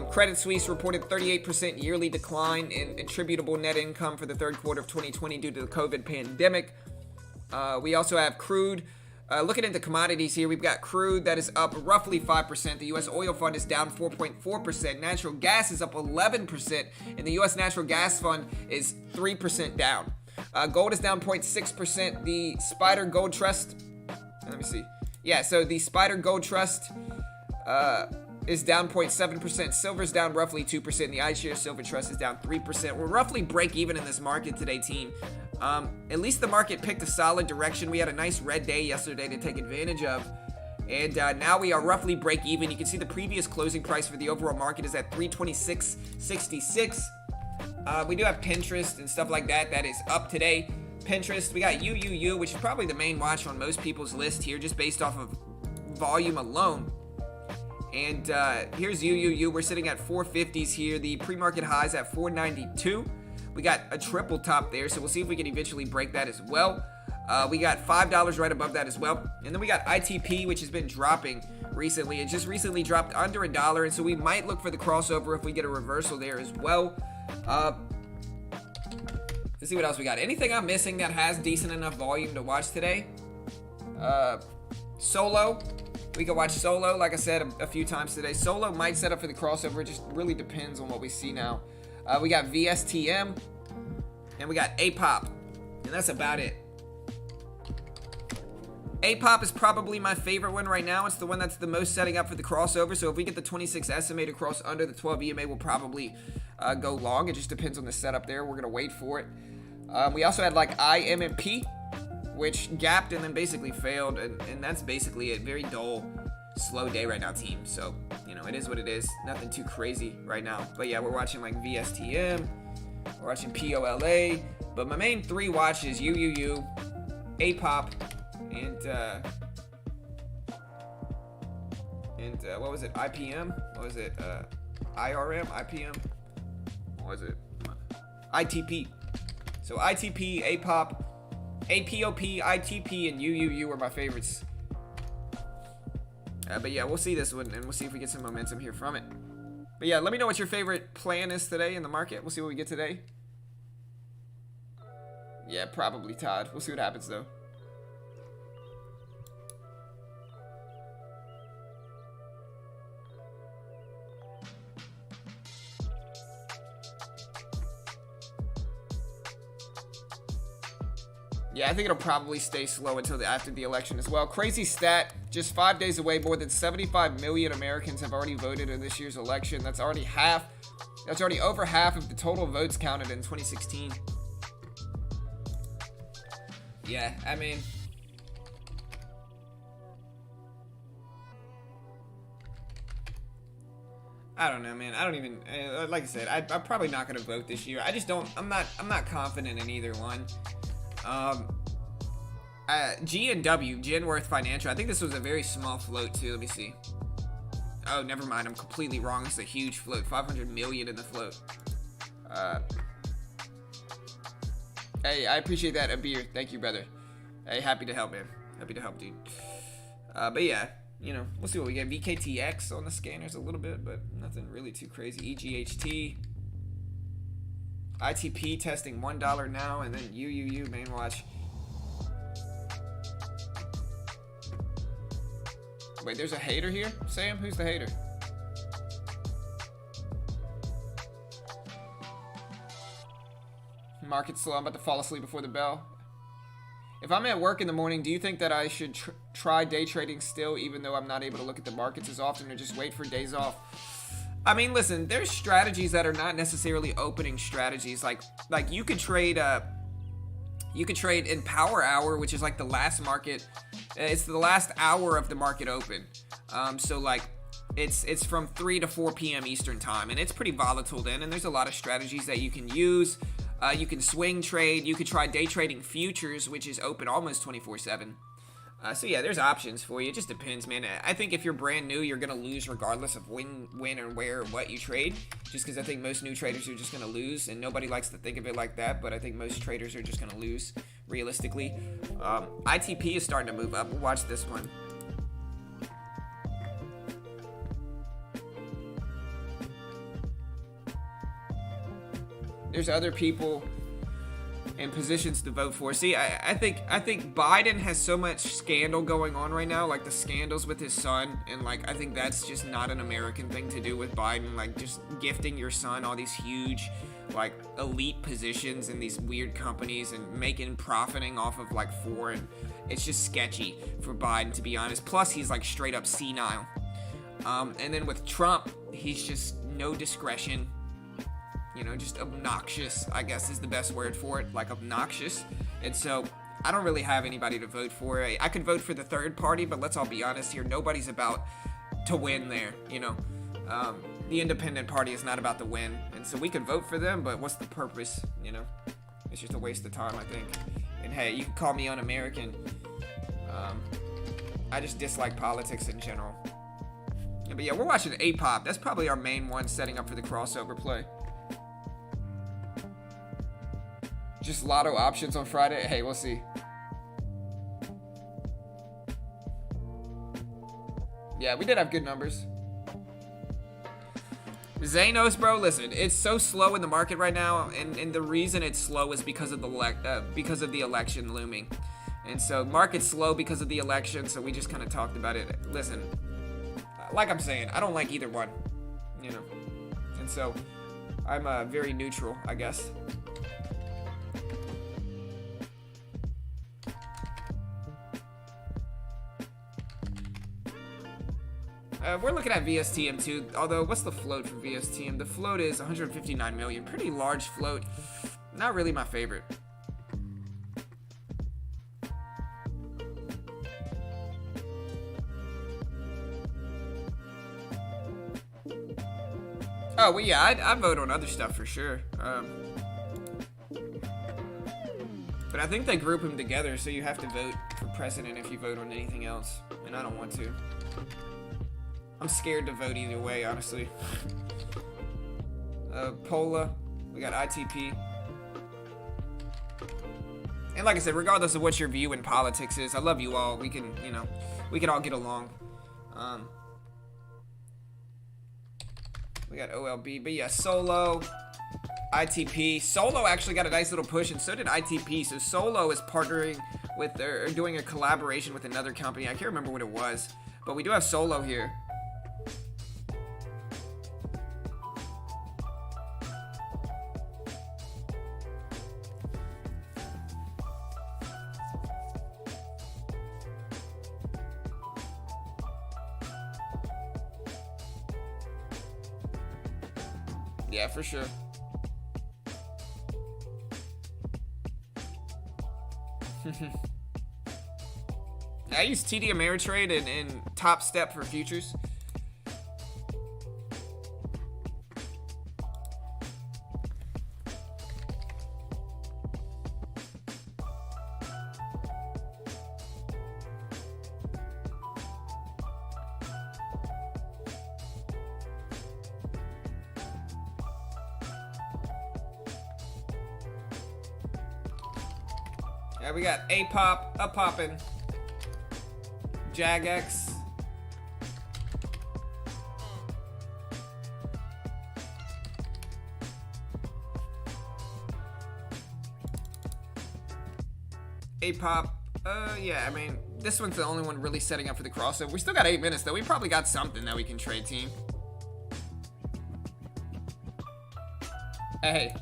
Credit Suisse reported 38% yearly decline in attributable net income for the third quarter of 2020 due to the COVID pandemic. We also have crude. Looking into commodities here, we've got crude that is up roughly 5%. The U.S. oil fund is down 4.4%. Natural gas is up 11%, and the U.S. natural gas fund is 3% down. Gold is down 0.6%. The Spider Gold Trust, let me see. Yeah, so the Spider Gold Trust is down 0.7%. Silver's down roughly 2%. The iShares Silver Trust is down 3%. We're roughly break even in this market today, team. At least the market picked a solid direction. We had a nice red day yesterday to take advantage of. And now we are roughly break even. You can see the previous closing price for the overall market is at 326.66. We do have Pinterest and stuff like that. That is up today. Pinterest, we got UUU, which is probably the main watch on most people's list here, just based off of volume alone. And here's UUU. We're sitting at 450s here. The pre-market high is at 492. We got a triple top there, so we'll see if we can eventually break that as well. We got $5 right above that as well. And then we got ITP, which has been dropping recently. It just recently dropped under $1, and so we might look for the crossover if we get a reversal there as well. Let's see what else we got. Anything I'm missing that has decent enough volume to watch today? Solo. We can watch Solo, like I said a few times today. Solo might set up for the crossover. It just really depends on what we see now. We got VSTM, and we got APOP, and that's about it. APOP is probably my favorite one right now. It's the one that's the most setting up for the crossover, so if we get the 26 SMA to cross under the 12 EMA, we'll probably go long. It just depends on the setup there. We're going to wait for it. We also had like IMMP, which gapped and then basically failed, and that's basically it. Very dull, slow day right now, team. So, you know, it is what it is. Nothing too crazy right now. But yeah, we're watching like VSTM, we're watching POLA, but my main three watches: UUU, APOP, and what was it? IPM? What was it? IRM? IPM? What was it? ITP. So ITP, APOP, APOP, ITP, and UUU were my favorites. But yeah, we'll see this one, and we'll see if we get some momentum here from it. But yeah, let me know what your favorite plan is today in the market. We'll see what we get today. Yeah, probably Todd. We'll see what happens, though. Yeah, I think it'll probably stay slow until after the election as well. Crazy stat, just 5 days away, more than 75 million Americans have already voted in this year's election. That's already over half of the total votes counted in 2016. Yeah, I mean, I don't know, man. I don't even, like I said, I'm probably not going to vote this year. I just don't, I'm not confident in either one. G&W, Genworth Financial. I think this was a very small float too. Let me see. Oh, never mind. I'm completely wrong. It's a huge float. 500 million in the float. Hey, I appreciate that. A beer. Thank you, brother. Hey, happy to help, man. Happy to help, dude. But yeah, you know, we'll see what we get. VKTX on the scanners a little bit, but nothing really too crazy. EGHT. ITP testing $1 now, and then UUU main watch. Wait, there's a hater here? Sam, who's the hater? Market's slow. I'm about to fall asleep before the bell. If I'm at work in the morning, do you think that I should try day trading still, even though I'm not able to look at the markets as often, or just wait for days off? I mean, listen, there's strategies that are not necessarily opening strategies. Like you could trade in power hour, which is like the last market. It's the last hour of the market open. So like it's from 3 to 4 p.m. Eastern time, and it's pretty volatile then. And there's a lot of strategies that you can use. You can swing trade. You could try day trading futures, which is open almost 24/7. So yeah, there's options for you. It just depends, man. I think if you're brand new, you're gonna lose regardless of when and where or what you trade. Just because I think most new traders are just gonna lose, and nobody likes to think of it like that. But I think most traders are just gonna lose, realistically. ITP is starting to move up. We'll watch this one. There's other people and positions to vote for. See, I think Biden has so much scandal going on right now, like the scandals with his son, and like I think that's just not an American thing to do with Biden, like just gifting your son all these huge like elite positions in these weird companies and profiting off of like foreign. It's just sketchy for Biden, to be honest. Plus he's like straight up senile. And then with Trump, he's just no discretion. You know, just obnoxious, I guess is the best word for it, like obnoxious. And so I don't really have anybody to vote for. I could vote for the third party, but let's all be honest here. Nobody's about to win there, you know. The independent party is not about to win. And so we could vote for them, but what's the purpose, you know? It's just a waste of time, I think. And hey, you can call me un-American. I just dislike politics in general. Yeah, but yeah, we're watching A-Pop. That's probably our main one setting up for the crossover play. Just lotto options on Friday. Hey, we'll see. Yeah, we did have good numbers. Xanos, bro, listen, it's so slow in the market right now, and the reason it's slow is because of the election looming. And so market's slow because of the election, so we just kind of talked about it. Listen, like I'm saying, I don't like either one, you know. And so I'm very neutral, I guess. We're looking at VSTM too, although what's the float for VSTM? The float is 159 million. Pretty large float. Not really my favorite. Oh, well, yeah, I'd vote on other stuff for sure. But I think they group them together, so you have to vote for president if you vote on anything else, and I don't want to. I'm scared to vote either way, honestly. Pola, we got ITP. And like I said, regardless of what your view in politics is, I love you all. We can, you know, we can all get along. We got OLB, but yeah, Solo. ITP. Solo actually got a nice little push, and so did ITP. So Solo is partnering with, or doing a collaboration with another company. I can't remember what it was, but we do have Solo here. Yeah, for sure. I use TD Ameritrade and Top Step for futures. Yeah, we got A-Pop, up-poppin', JagX. A-Pop, yeah, I mean, this one's the only one really setting up for the crossover. We still got 8 minutes, though. We probably got something that we can trade, team. Hey.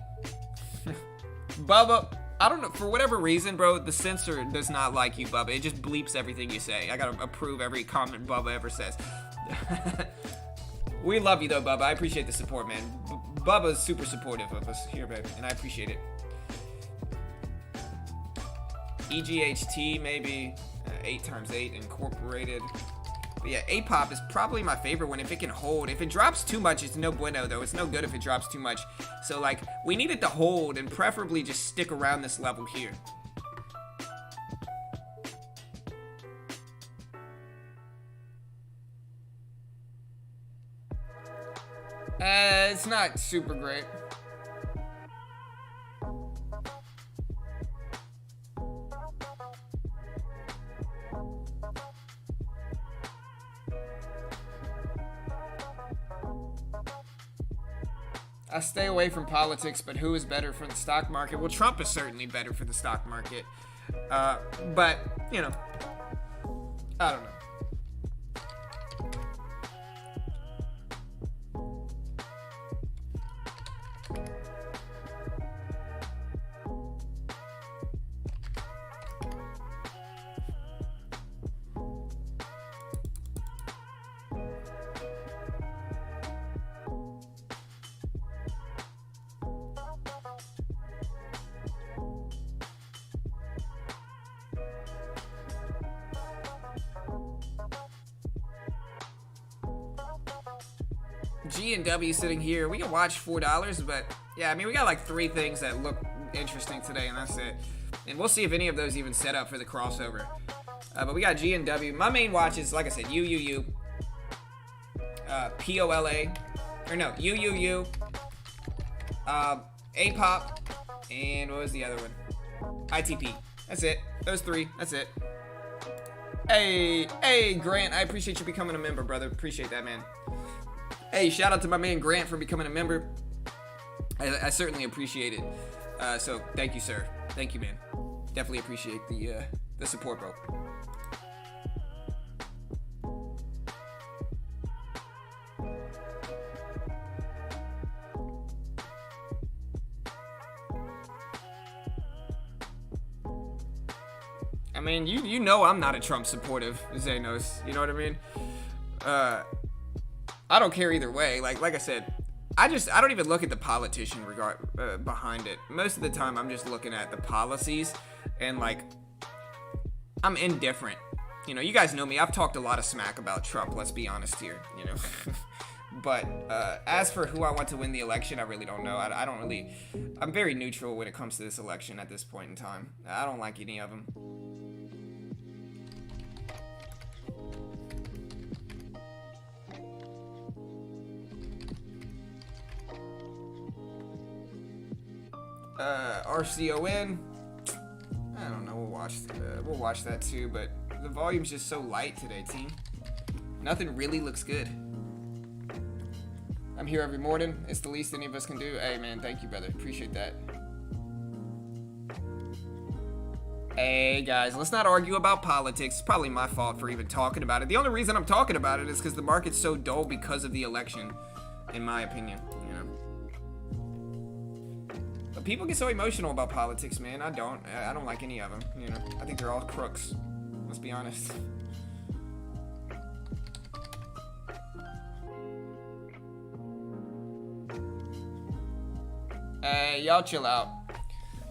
Bubba. I don't know, for whatever reason, bro, the censor does not like you, Bubba. It just bleeps everything you say. I gotta approve every comment Bubba ever says. We love you, though, Bubba. I appreciate the support, man. Bubba's super supportive of us here, babe, and I appreciate it. EGHT, maybe 8x8 incorporated. But yeah, A-Pop is probably my favorite one if it can hold. If it drops too much, it's no bueno, though. It's no good if it drops too much. So, like, we need it to hold and preferably just stick around this level here. It's not super great. I stay away from politics, but who is better for the stock market? Well, Trump is certainly better for the stock market. But, you know, I don't know. G and W sitting here. We can watch $4, but yeah, I mean, we got like 3 things that look interesting today, and that's it. And we'll see if any of those even set up for the crossover. But we got G and W. My main watch is, like I said, UUU, POLA, or no, UUU, A-Pop, and what was the other one? ITP. That's it. Those 3. That's it. Hey, Grant, I appreciate you becoming a member, brother. Appreciate that, man. Hey, shout out to my man Grant for becoming a member. I certainly appreciate it. So thank you, sir. Thank you, man. Definitely appreciate the support, bro. I mean, you know I'm not a Trump supportive, Zanos. You know what I mean? I don't care either way. Like I said, I don't even look at the politician behind it. Most of the time, I'm just looking at the policies, and like, I'm indifferent. You know, you guys know me. I've talked a lot of smack about Trump. Let's be honest here. You know, but as for who I want to win the election, I really don't know. I don't really. I'm very neutral when it comes to this election at this point in time. I don't like any of them. RCON. I don't know. We'll watch that too. But the volume's just so light today, team. Nothing really looks good. I'm here every morning. It's the least any of us can do. Hey, man, thank you, brother. Appreciate that. Hey, guys, let's not argue about politics. It's probably my fault for even talking about it. The only reason I'm talking about it is because the market's so dull because of the election, in my opinion, you know. But people get so emotional about politics, man. I don't like any of them, you know. I think they're all crooks. Let's be honest. Hey, y'all chill out.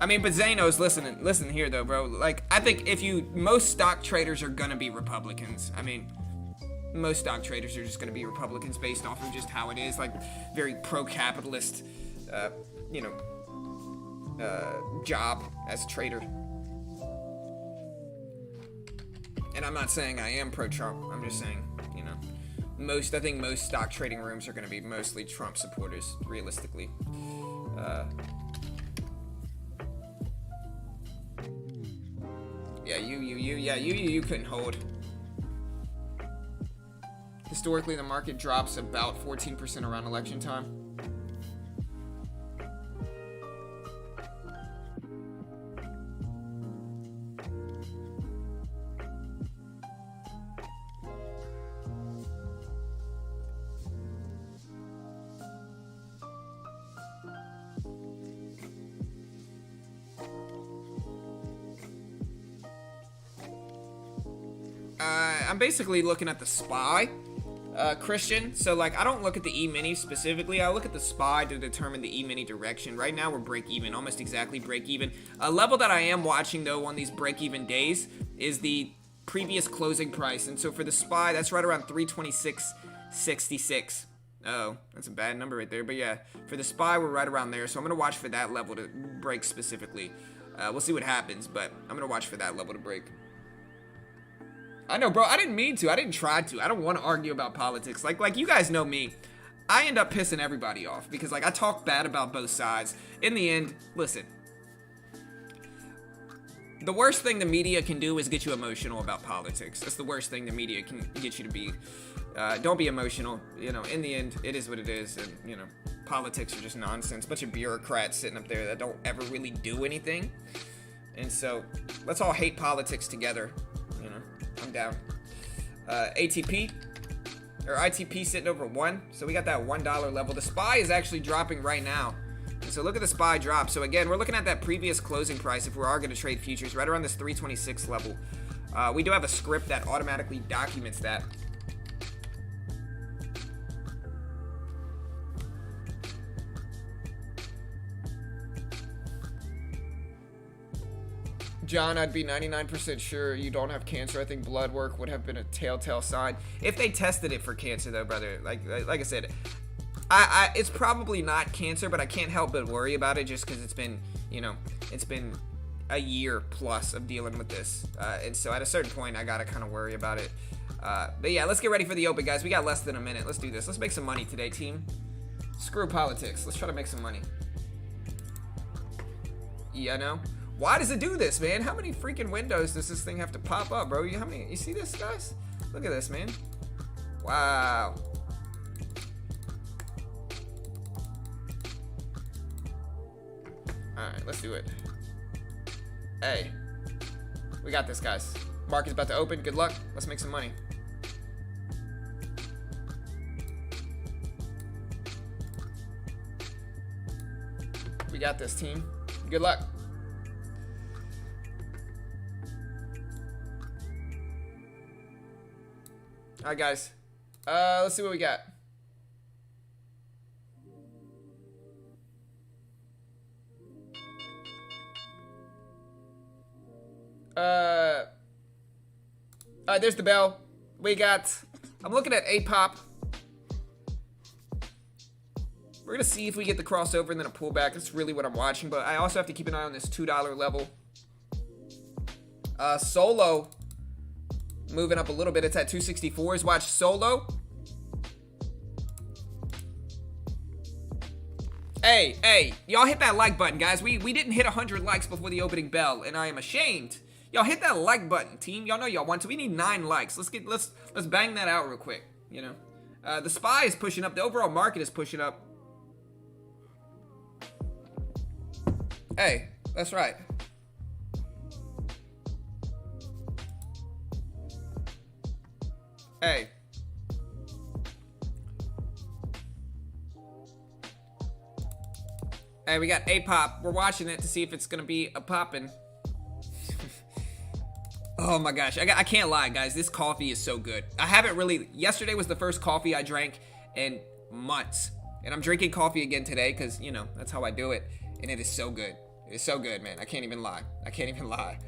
I mean, but Zanos, listen here though, bro. Like, I think most stock traders are gonna be Republicans. I mean, most stock traders are just gonna be Republicans based off of just how it is, like, very pro-capitalist, you know, job as a trader. And I'm not saying I am pro-Trump. I'm just saying, you know, I think most stock trading rooms are gonna be mostly Trump supporters, realistically. Yeah, you couldn't hold. Historically, the market drops about 14% around election time. I'm basically looking at the SPY, Christian. So, like, I don't look at the E-mini specifically. I look at the SPY to determine the E-mini direction. Right now, we're break even, almost exactly break even. A level that I am watching, though, on these break even days is the previous closing price. And so for the SPY, that's right around 326.66. Oh, that's a bad number right there. But yeah, for the SPY, we're right around there. So I'm going to watch for that level to break specifically. We'll see what happens, but I'm going to watch for that level to break. I know, bro. I didn't mean to. I didn't try to. I don't want to argue about politics. Like you guys know me. I end up pissing everybody off because, like, I talk bad about both sides. In the end, listen. The worst thing the media can do is get you emotional about politics. That's the worst thing the media can get you to be. Don't be emotional. You know, in the end, it is what it is. And, you know, politics are just nonsense. Bunch of bureaucrats sitting up there that don't ever really do anything. And so, let's all hate politics together. You know, I'm down. ATP, or ITP sitting over 1. So we got that $1 level. The SPY is actually dropping right now. And so look at the SPY drop. So again, we're looking at that previous closing price if we are going to trade futures, right around this 326 level. We do have a script that automatically documents that. John, I'd be 99% sure you don't have cancer. I think blood work would have been a telltale sign. If they tested it for cancer, though, brother, like I said, it's probably not cancer, but I can't help but worry about it just because it's been, you know, it's been a year plus of dealing with this. And so at a certain point, I got to kind of worry about it. But yeah, let's get ready for the open, guys. We got less than a minute. Let's do this. Let's make some money today, team. Screw politics. Let's try to make some money. Yeah, no? Why does it do this, man? How many freaking windows does this thing have to pop up, bro? You see this, guys? Look at this, man. Wow. Alright, let's do it. Hey. We got this, guys. Market's about to open. Good luck. Let's make some money. We got this, team. Good luck. Alright, guys. Let's see what we got. Alright, there's the bell. We got... I'm looking at APOP. We're gonna see if we get the crossover and then a pullback. That's really what I'm watching, but I also have to keep an eye on this $2 level. Solo... moving up a little bit. It's at 264s. Watch Solo. Hey, y'all hit that like button, guys. We didn't hit 100 likes before the opening bell, and I am ashamed. Y'all hit that like button, team. Y'all know y'all want to. We need 9 likes. Let's bang that out real quick, you know. The SPY is pushing up. The overall market is pushing up. Hey, that's right. Hey. Hey, we got A-pop. We're watching it to see if it's gonna be a poppin'. Oh my gosh, I can't lie, guys. This coffee is so good. I haven't really... Yesterday was the first coffee I drank in months. And I'm drinking coffee again today because, you know, that's how I do it. And it is so good. It is so good, man. I can't even lie. I can't even lie.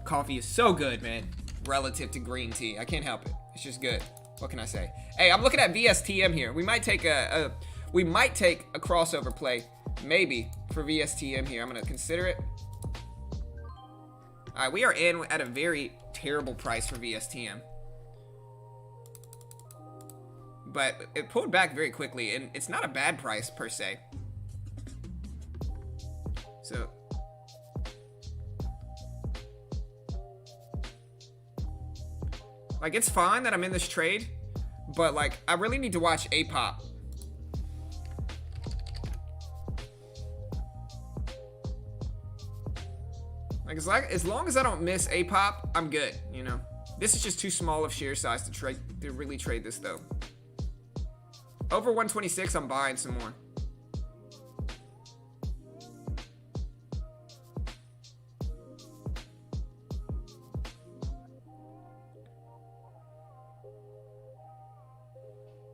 Coffee is so good, man. Relative to green tea. I can't help it. It's just good. What can I say? Hey, I'm looking at VSTM here. We might take a crossover play, maybe, for VSTM here. I'm gonna consider it. All right, we are in at a very terrible price for VSTM. But it pulled back very quickly, and it's not a bad price per se. So, like, it's fine that I'm in this trade, but like, I really need to watch A-pop. Like, as long as I don't miss A-pop, I'm good, you know. This is just too small of share size to really trade this, though. Over 126, I'm buying some more.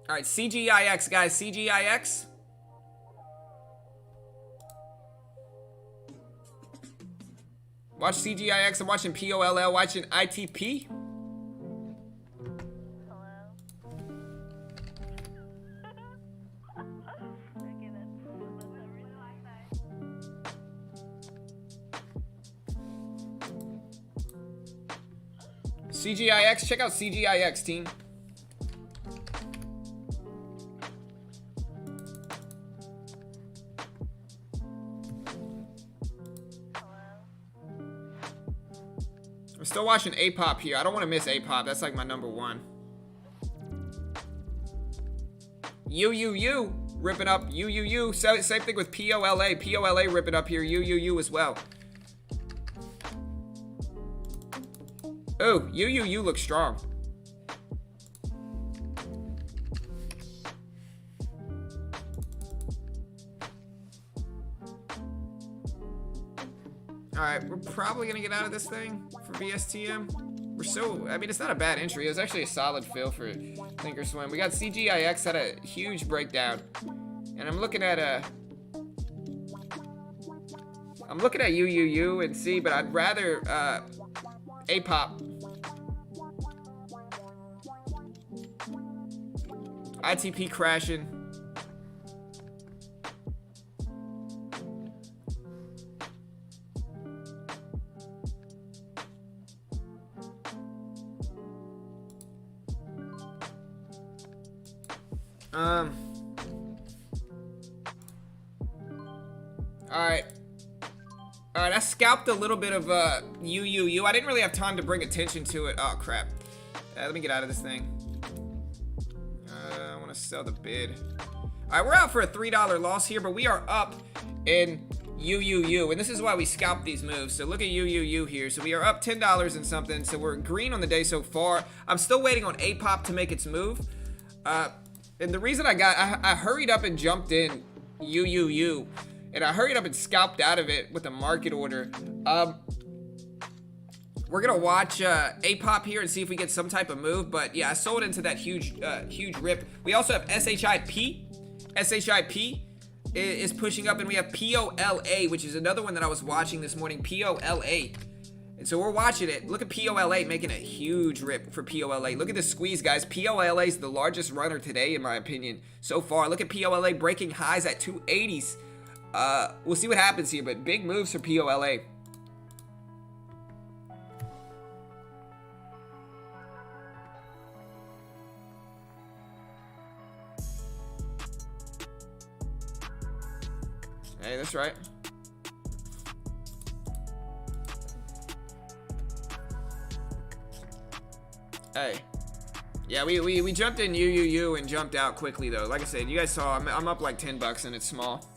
All right, CGIX, guys, CGIX. Watch CGIX, I'm watching POLL, watching ITP. CGIX, check out CGIX, team. I'm still watching A-pop here. I don't want to miss A-pop. That's like my number one. UUU ripping up. UUU. Same thing with POLA. POLA ripping up here. UUU as well. Oh, UUU looks strong. Alright, we're probably going to get out of this thing for VSTM. I mean, it's not a bad entry. It was actually a solid fill for Thinkorswim. We got CGIX had a huge breakdown. And I'm looking at UUU and C, but I'd rather A-pop. ITP crashing. Alright, I scalped a little bit of UUU. I didn't really have time to bring attention to it. Oh, crap. Let me get out of this thing. I want to sell the bid. Alright, we're out for a $3 loss here, but we are up in UUU, and this is why we scalp these moves. So look at UUU here. So we are up $10 and something, so we're green on the day so far. I'm still waiting on A-pop to make its move. And the reason I hurried up and jumped in UUU, and I hurried up and scalped out of it with a market order. We're gonna watch A-pop here and see if we get some type of move. But yeah, I sold into that huge rip. We also have SHIP. SHIP is pushing up, and we have POLA, which is another one that I was watching this morning. POLA. And so we're watching it. Look at POLA making a huge rip for POLA. Look at this squeeze, guys. POLA is the largest runner today, in my opinion, so far. Look at POLA breaking highs at 280s. We'll see what happens here, but big moves for POLA. Hey, that's right. Hey. Yeah, we jumped in UUU and jumped out quickly though. Like I said, you guys saw I'm up like $10 and it's small.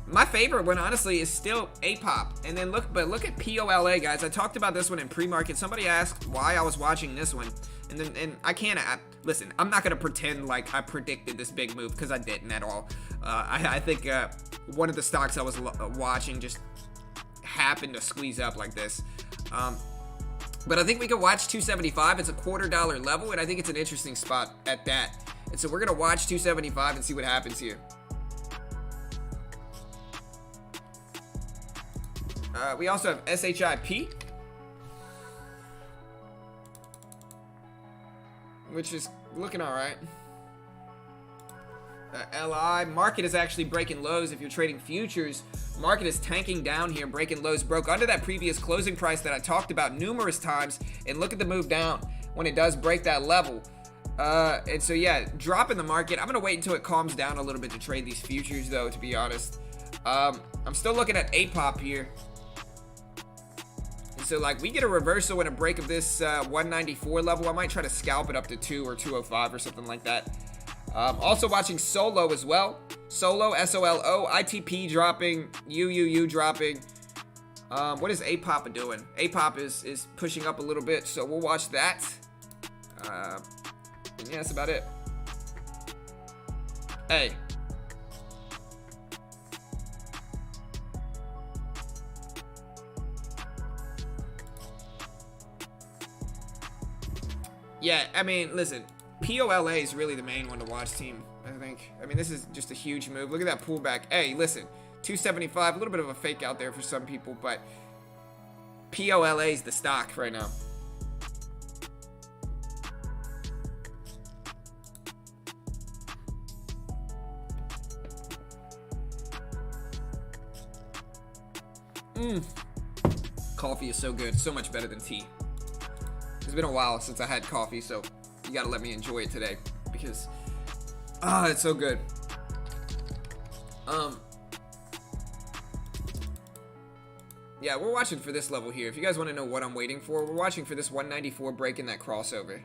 My favorite one honestly is still APOP. And then look at POLA, guys. I talked about this one in pre-market. Somebody asked why I was watching this one. And I can't listen, I'm not gonna pretend like I predicted this big move because I didn't at all. I think one of the stocks I was watching just happened to squeeze up like this. But I think we can watch 275. It's a $0.25 level, and I think it's an interesting spot at that. And so we're gonna watch 275 and see what happens here. We also have SHIP, which is looking all right. LI, market is actually breaking lows. If you're trading futures, market is tanking down here, breaking lows, broke under that previous closing price that I talked about numerous times, and look at the move down when it does break that level. And so yeah, drop in the market. I'm gonna wait until it calms down a little bit to trade these futures though, to be honest. I'm still looking at APOP here. And so like we get a reversal and a break of this 194 level, I might try to scalp it up to 2 or 205 or something like that. Also watching Solo as well. Solo, SOLO, ITP dropping, UUU dropping. What is APOP doing? APOP is pushing up a little bit, so we'll watch that. And yeah, that's about it. Hey. Yeah, I mean, listen, POLA is really the main one to watch, team, I think. I mean, this is just a huge move. Look at that pullback. Hey, listen, 275, a little bit of a fake out there for some people, but POLA is the stock right now. Coffee is so good, so much better than tea. It's been a while since I had coffee, so you gotta let me enjoy it today because it's so good. Yeah, we're watching for this level here. If you guys want to know what I'm waiting for, we're watching for this 194 break in that crossover.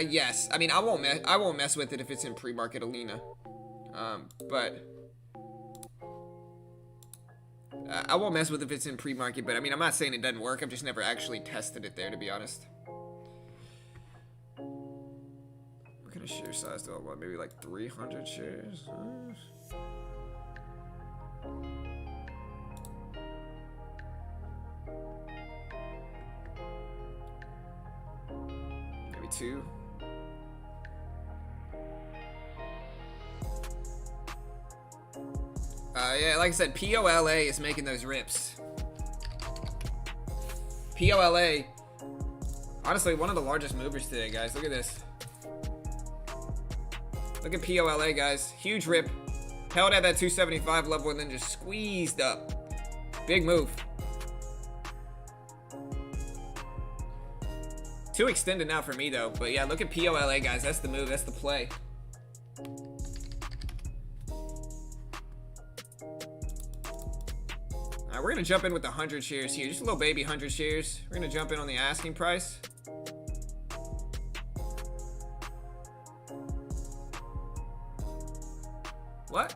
Yes. I mean, I won't mess with it if it's in pre-market Alina. But I won't mess with it if it's in pre-market, but I mean, I'm not saying it doesn't work. I've just never actually tested it there, to be honest. What kind of share size do I want? Maybe like 300 shares? Maybe 2. Yeah, like I said, POLA is making those rips. POLA, honestly, one of the largest movers today, guys. Look at this. Look at POLA, guys. Huge rip. Held at that 275 level and then just squeezed up. Big move. Too extended now for me, though. But yeah, look at POLA, guys. That's the move. That's the play. We're gonna jump in with the 100 shares here. Just a little baby 100 shares. We're gonna jump in on the asking price. What?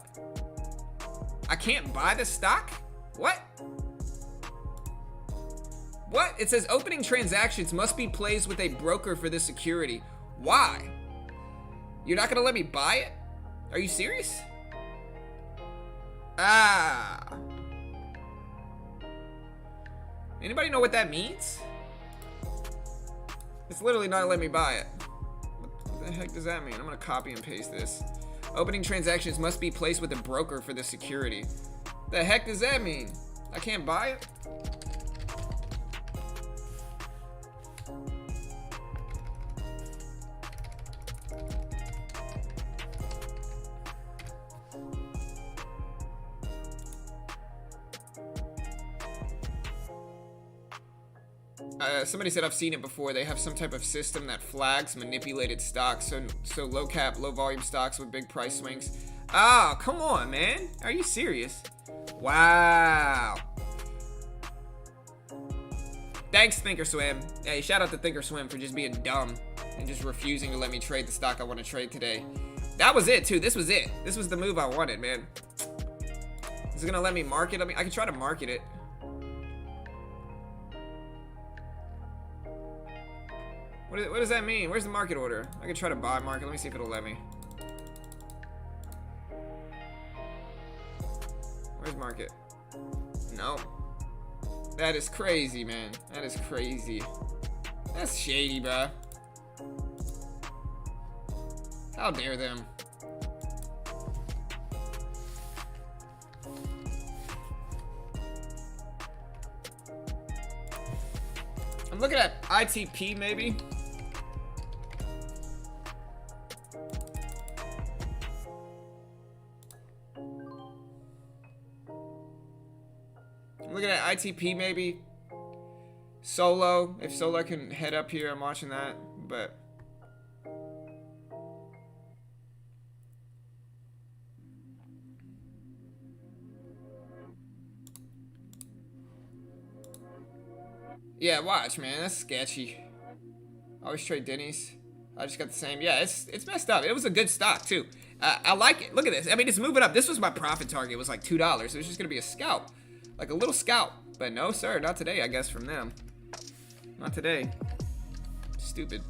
I can't buy the stock? What? What? It says opening transactions must be placed with a broker for this security. Why? You're not gonna let me buy it? Are you serious? Anybody know what that means? It's literally not letting me buy it. What the heck does that mean? I'm gonna copy and paste this. Opening transactions must be placed with a broker for the security. The heck does that mean? I can't buy it? Somebody said I've seen it before. They have some type of system that flags manipulated stocks. So low cap, low volume stocks with big price swings. Oh, come on, man. Are you serious? Wow. Thanks, Thinkorswim. Hey, shout out to Thinkorswim for just being dumb and just refusing to let me trade the stock I want to trade today. That was it, too. This was it. This was the move I wanted, man. Is it going to let me market? I mean, I can try to market it. What does that mean? Where's the market order? I can try to buy market. Let me see if it'll let me. Where's market? No. That is crazy, man. That is crazy. That's shady, bruh. How dare them? I'm looking at ITP, maybe. I'm looking at ITP, maybe. Solo. If Solo can head up here, I'm watching that. But yeah, watch, man. That's sketchy. I always trade Denny's. I just got the same. Yeah, it's messed up. It was a good stock, too. I like it. Look at this. I mean, it's moving up. This was my profit target. It was like $2. It was just going to be a scalp. Like a little scalp. But no, sir. Not today, I guess, from them. Not today. Stupid.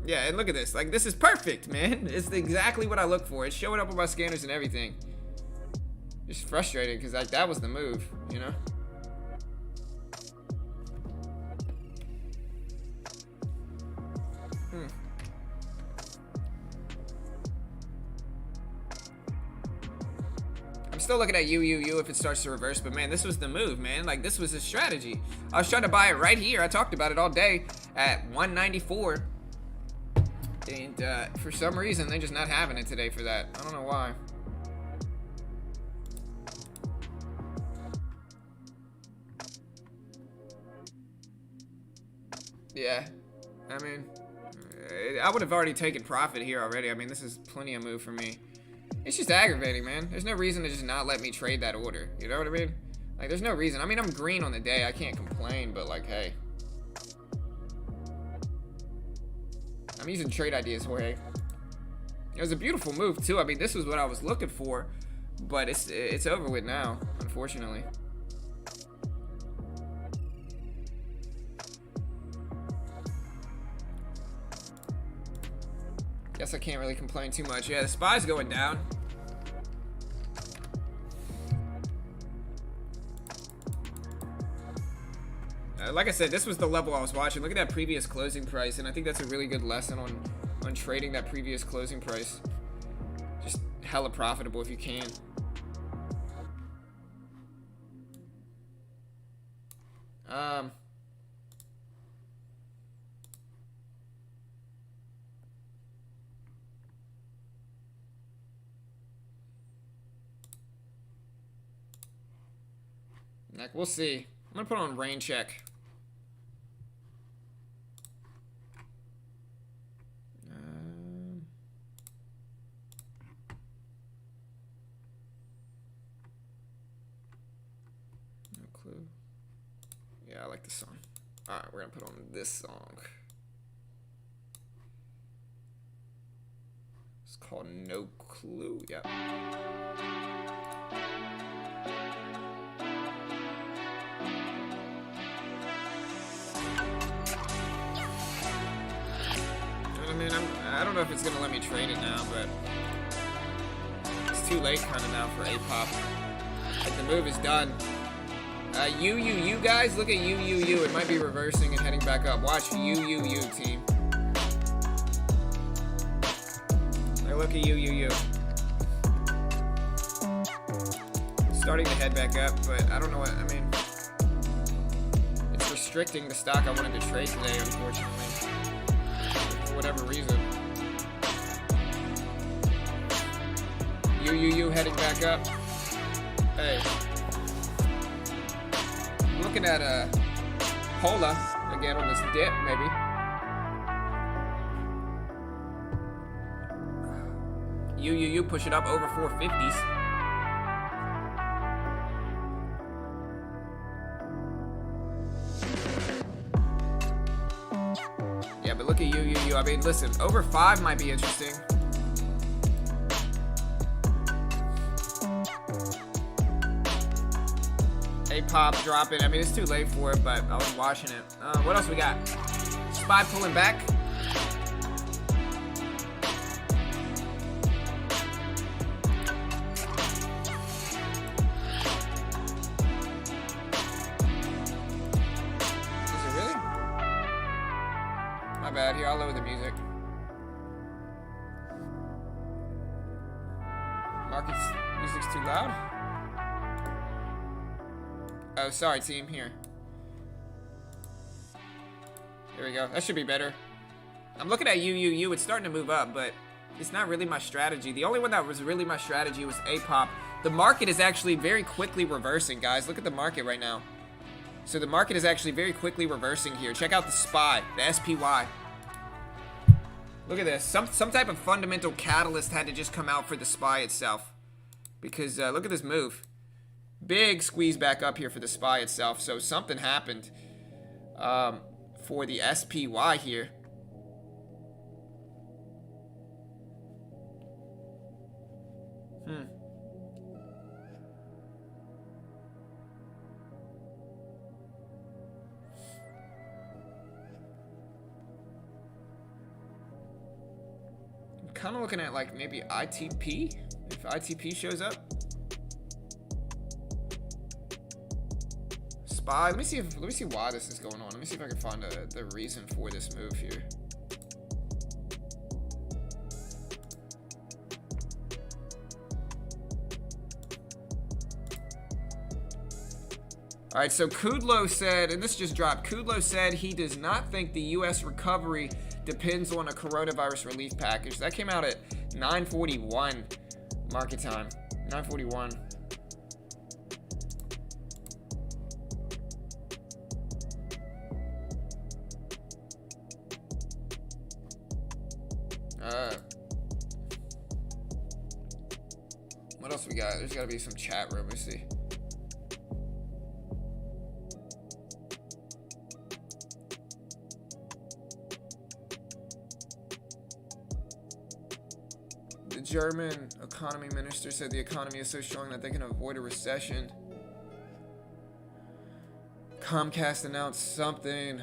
Yeah, and look at this. Like, this is perfect, man. It's exactly what I look for. It's showing up on my scanners and everything. Just frustrating because like that was the move, you know? I'm still looking at UUU if it starts to reverse, but man, this was the move, man. Like, this was a strategy. I was trying to buy it right here. I talked about it all day at 194. And for some reason, they're just not having it today for that. I don't know why. Yeah. I mean, I would have already taken profit here already. I mean, this is plenty of move for me. It's just aggravating, man. There's no reason to just not let me trade that order. You know what I mean? Like, there's no reason. I mean, I'm green on the day. I can't complain, but like, hey. I'm using trade ideas, Jorge. It was a beautiful move, too. I mean, this was what I was looking for, but it's over with now, unfortunately. Guess I can't really complain too much. Yeah, the SPY's going down. Like I said, this was the level I was watching. Look at that previous closing price, and I think that's a really good lesson on trading that previous closing price. Just hella profitable if you can. Like, we'll see. I'm gonna put on rain check. No clue. Yeah, I like this song. All right, we're gonna put on this song. It's called No Clue. Yeah. I mean, I don't know if it's gonna let me trade it now, but it's too late kind of now for APOP. Like, the move is done. UUU guys, look at UUU. It might be reversing and heading back up. Watch UUU, team. Like, look at UUU. Starting to head back up, but I don't know what, I mean, it's restricting the stock I wanted to trade today, unfortunately. For whatever reason. UUU heading back up. Hey. I'm looking at Pola again on this dip, maybe. UUU push it up over 450s. Yeah, but look at UUU. I mean, listen, over 5 might be interesting. A-pop dropping. I mean, it's too late for it, but I was watching it. What else we got? SPY pulling back. Is it really? My bad. Here, I'll lower the music. Market's music's too loud. Oh, sorry, team. Here. There we go. That should be better. I'm looking at UUU. It's starting to move up, but it's not really my strategy. The only one that was really my strategy was A-pop. The market is actually very quickly reversing, guys. Look at the market right now. So the market is actually very quickly reversing here. Check out the SPY, the SPY. Look at this. Some type of fundamental catalyst had to just come out for the SPY itself. Because look at this move. Big squeeze back up here for the SPY itself. So something happened for the SPY here. I'm kind of looking at like maybe ITP. If ITP shows up. SPY. Let me see why this is going on. Let me see if I can find the reason for this move here. All right, so Kudlow said, and this just dropped, Kudlow said he does not think the U.S. recovery depends on a coronavirus relief package. That came out at 9:41 market time. 9:41. What else we got? There's got to be some chat room. Let me see. The German economy minister said the economy is so strong that they can avoid a recession. Comcast announced something.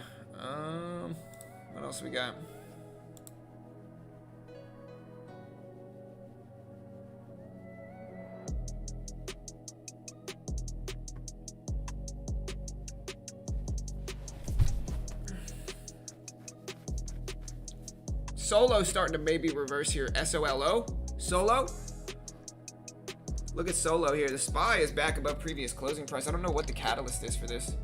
What else we got? Solo starting to maybe reverse here. SOLO? Solo? Look at Solo here. The SPY is back above previous closing price. I don't know what the catalyst is for this.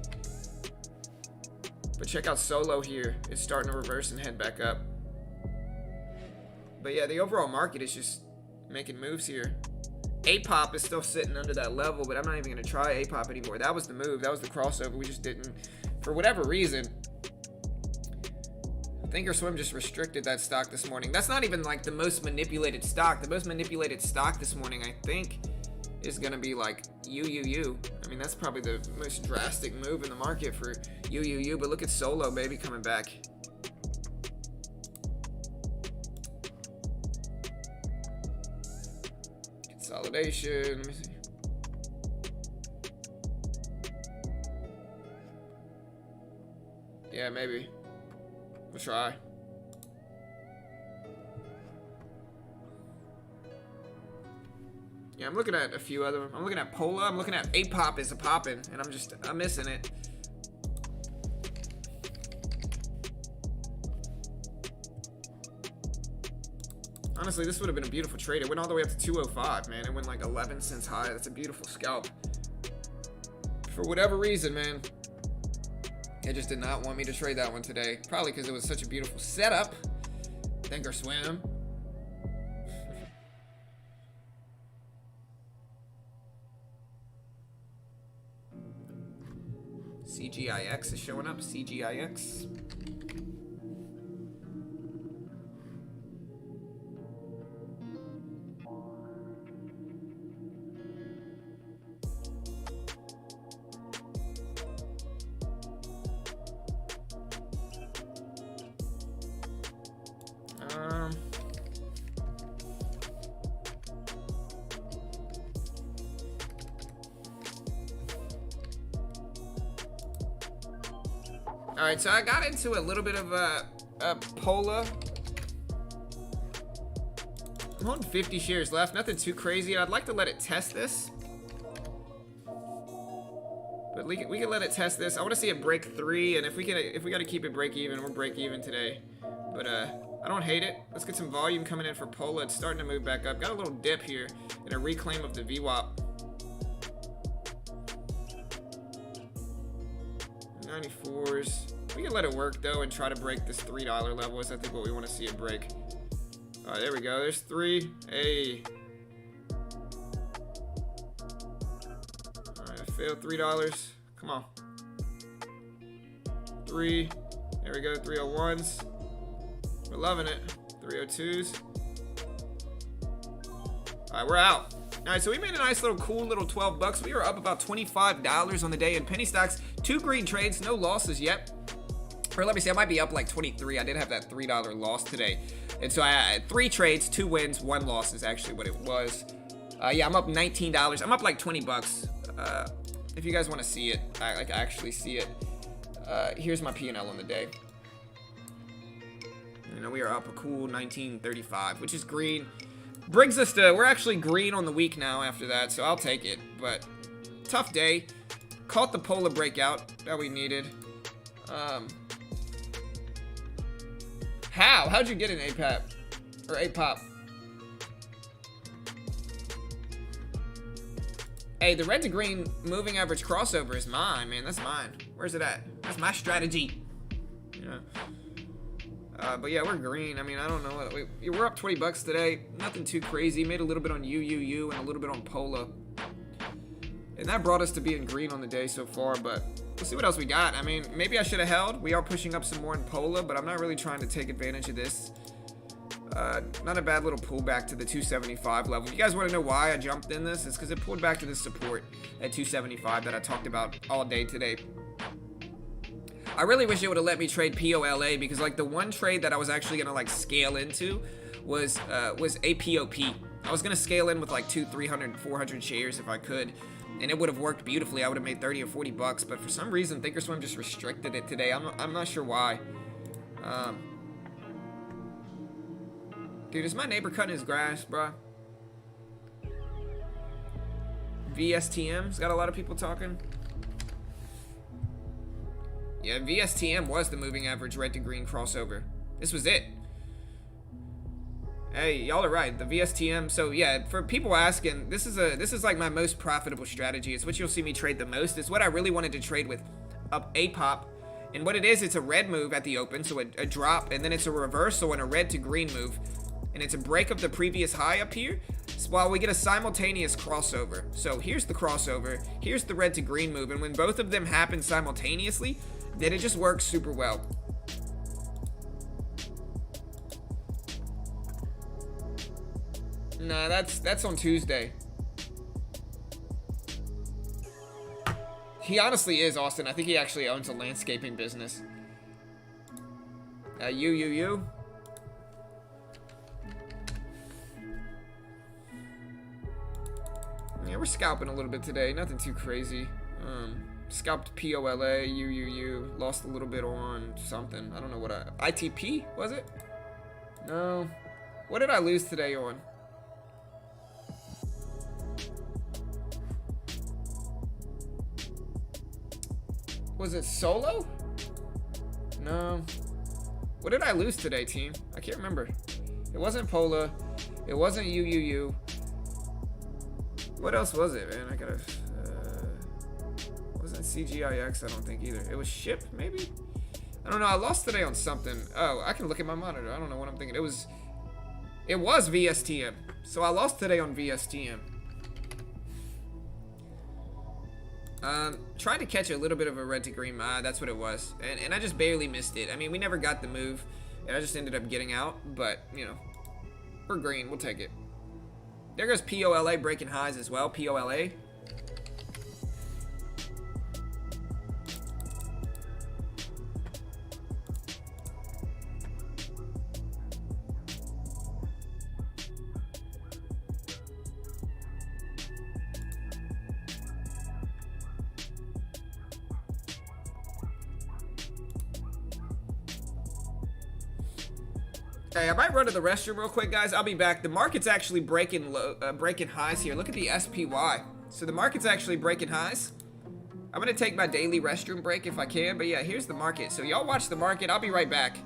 But check out Solo here. It's starting to reverse and head back up. But yeah, the overall market is just making moves here. A-pop is still sitting under that level, but I'm not even going to try A-pop anymore. That was the move. That was the crossover. We just didn't, for whatever reason. Thinkorswim just restricted that stock this morning. That's not even like the most manipulated stock. The most manipulated stock this morning, I think, is going to be like UUU. I mean, that's probably the most drastic move in the market for UUU. But look at Solo, baby, coming back. Consolidation. Let me see. Yeah, maybe. We'll try. Yeah, I'm looking at a few other. I'm looking at Pola. I'm looking at A-pop is a poppin', and I'm missing it. Honestly, this would have been a beautiful trade. It went all the way up to 205, man. It went like 11 cents high. That's a beautiful scalp. For whatever reason, man, they just did not want me to trade that one today. Probably because it was such a beautiful setup. Thinkorswim. CGIX is showing up. CGIX. All right, so I got into a little bit of a Pola. I'm holding 50 shares left, nothing too crazy. I'd like to let it test this. But we can let it test this. I want to see it break 3, and if we got to keep it break even, we'll break even today. But I don't hate it. Let's get some volume coming in for Pola. It's starting to move back up. Got a little dip here and a reclaim of the VWAP. 94s. We can let it work though and try to break this $3 level. Is I think what we want to see it break. All right, there we go. There's 3. Hey. All right, I failed $3. Come on. 3. There we go. 301s. We're loving it. 302s. All right, we're out. All right, so we made a nice little cool little 12 bucks. We are up about $25 on the day in penny stocks. 2 green trades, no losses yet. Or let me see, I might be up like 23. I did have that $3 loss today. And so I had 3 trades, 2 wins, 1 loss is actually what it was. Yeah, I'm up $19. I'm up like 20 bucks. If you guys want to see it, like actually see it, here's my P&L on the day. You know, we are up a cool 1935, which is green. Brings us to, we're actually green on the week now after that, so I'll take it. But tough day. Caught the Pola breakout that we needed. How'd you get an APAP? Or APOP? Hey, the red to green moving average crossover is mine, man. That's mine. Where's it at? That's my strategy. You know. But yeah, we're green. I mean, I don't know what we're up 20 bucks today. Nothing too crazy. Made a little bit on UUU and a little bit on Pola. And that brought us to being green on the day so far, but we'll see what else we got. I mean, maybe I should have held. We are pushing up some more in Pola, but I'm not really trying to take advantage of this. Not a bad little pullback to the 275 level. If you guys want to know why I jumped in this, it's because it pulled back to the support at 275 that I talked about all day today. I really wish it would have let me trade POLA, because like the one trade that I was actually gonna like scale into was APOP. I was gonna scale in with like 200, 300, 400 shares if I could, and it would have worked beautifully. I would have made 30 or 40 bucks, but for some reason Thinkorswim just restricted it today. I'm not sure why. Dude, is my neighbor cutting his grass, bruh? VSTM's got a lot of people talking. Yeah, VSTM was the moving average red to green crossover. This was it. Hey, y'all are right. The VSTM. So yeah, for people asking, this is like my most profitable strategy. It's what you'll see me trade the most. It's what I really wanted to trade with up APOP. And what it is, it's a red move at the open, so a drop, and then it's a reversal and a red to green move. And it's a break of the previous high up here, so while we get a simultaneous crossover. So here's the crossover, here's the red to green move, and when both of them happen simultaneously, then it just works super well. Nah, that's on Tuesday. He honestly is, Austin. I think he actually owns a landscaping business. UUU. Yeah, we're scalping a little bit today. Nothing too crazy. Scalped POLA, UUU. Lost a little bit on something. I don't know what ITP, was it? No. What did I lose today on? Was it solo? No. What did I lose today, team? I can't remember. It wasn't Pola. It wasn't UUU. What else was it, man? I gotta... wasn't CGIX, I don't think either. It was SHIP, maybe? I don't know. I lost today on something. Oh, I can look at my monitor. I don't know what I'm thinking. It was VSTM. So I lost today on VSTM. Tried to catch a little bit of a red to green. That's what it was. And I just barely missed it. I mean, we never got the move. And I just ended up getting out. But, you know, we're green. We'll take it. There goes POLA breaking highs as well. POLA. Hey, I might run to the restroom real quick, guys. I'll be back. The market's actually breaking highs here. Look at the SPY. So the market's actually breaking highs. I'm gonna take my daily restroom break if I can, but yeah, here's the market. So y'all watch the market. I'll be right back.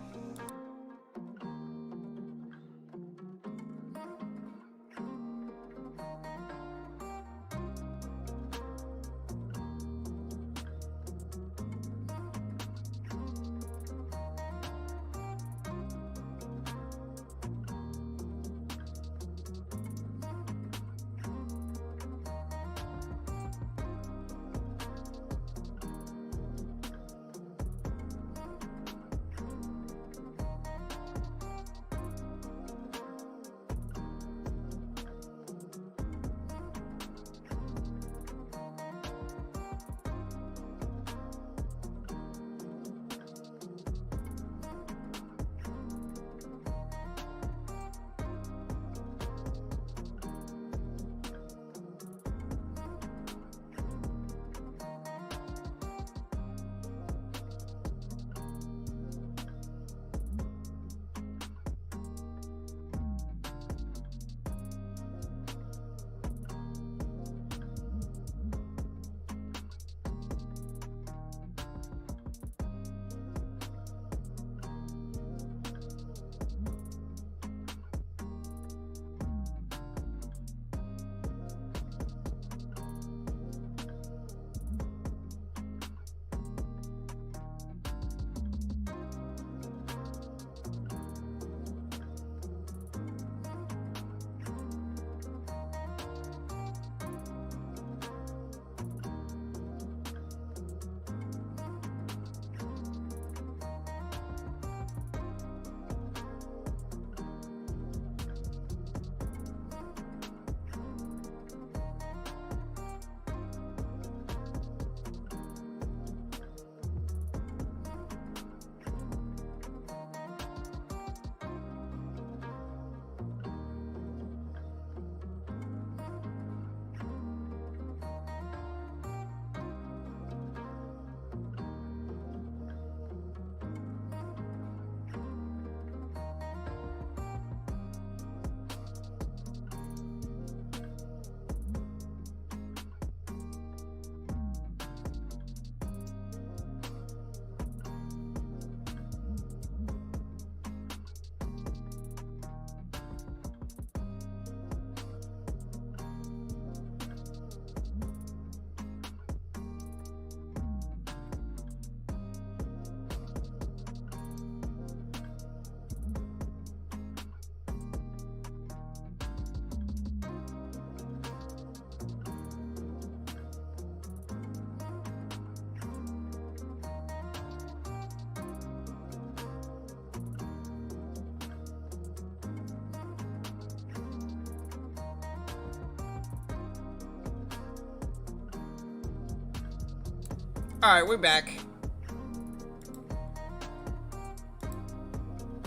Alright, we're back.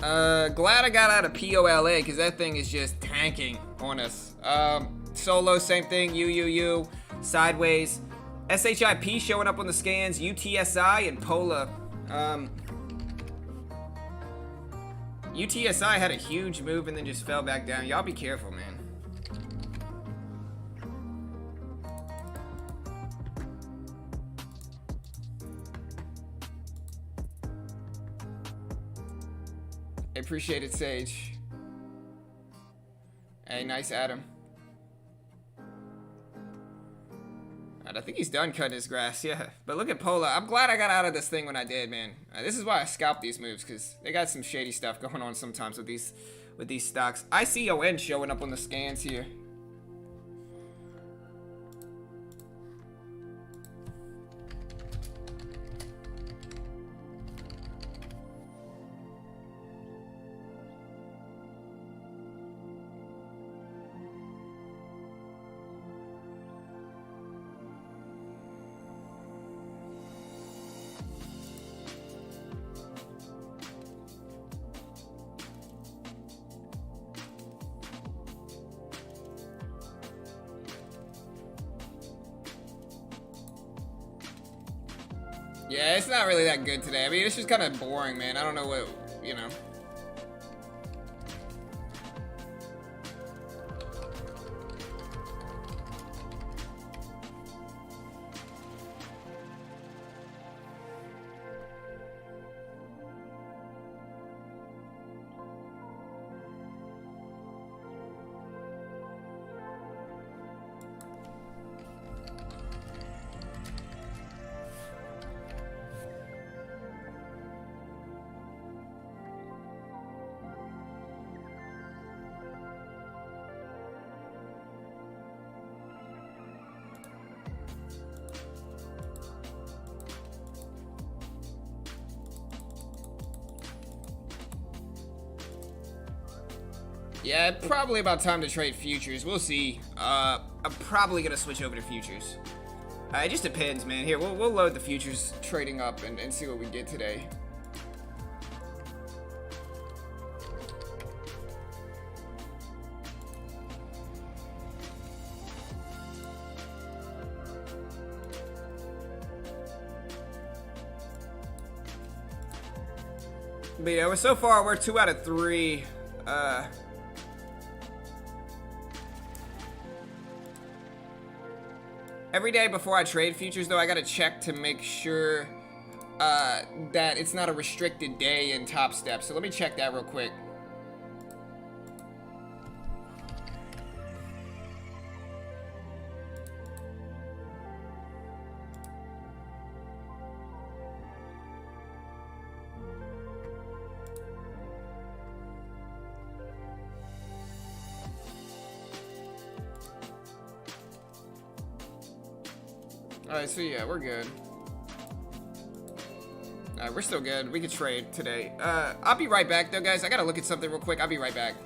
Glad I got out of POLA because that thing is just tanking on us. Solo, same thing. UUU, sideways. SHIP showing up on the scans. UTSI and POLA. UTSI had a huge move and then just fell back down. Y'all be careful, man. I appreciate it, Sage. Hey, nice Adam. I think he's done cutting his grass, yeah. But look at Pola. I'm glad I got out of this thing when I did, man. This is why I scalp these moves, because they got some shady stuff going on sometimes with these stocks. ICON showing up on the scans here. Yeah, it's not really that good today. I mean, it's just kind of boring, man. I don't know what, you know. Yeah, probably about time to trade futures. We'll see. I'm probably gonna switch over to futures. It just depends, man. Here, we'll load the futures trading up and see what we get today. But yeah, so far we're 2 out of 3. Every day before I trade futures, though, I gotta check to make sure that it's not a restricted day in Top Step. So let me check that real quick. Alright, so yeah, we're good. We're still good. We can trade today. I'll be right back, though, guys. I gotta look at something real quick. I'll be right back.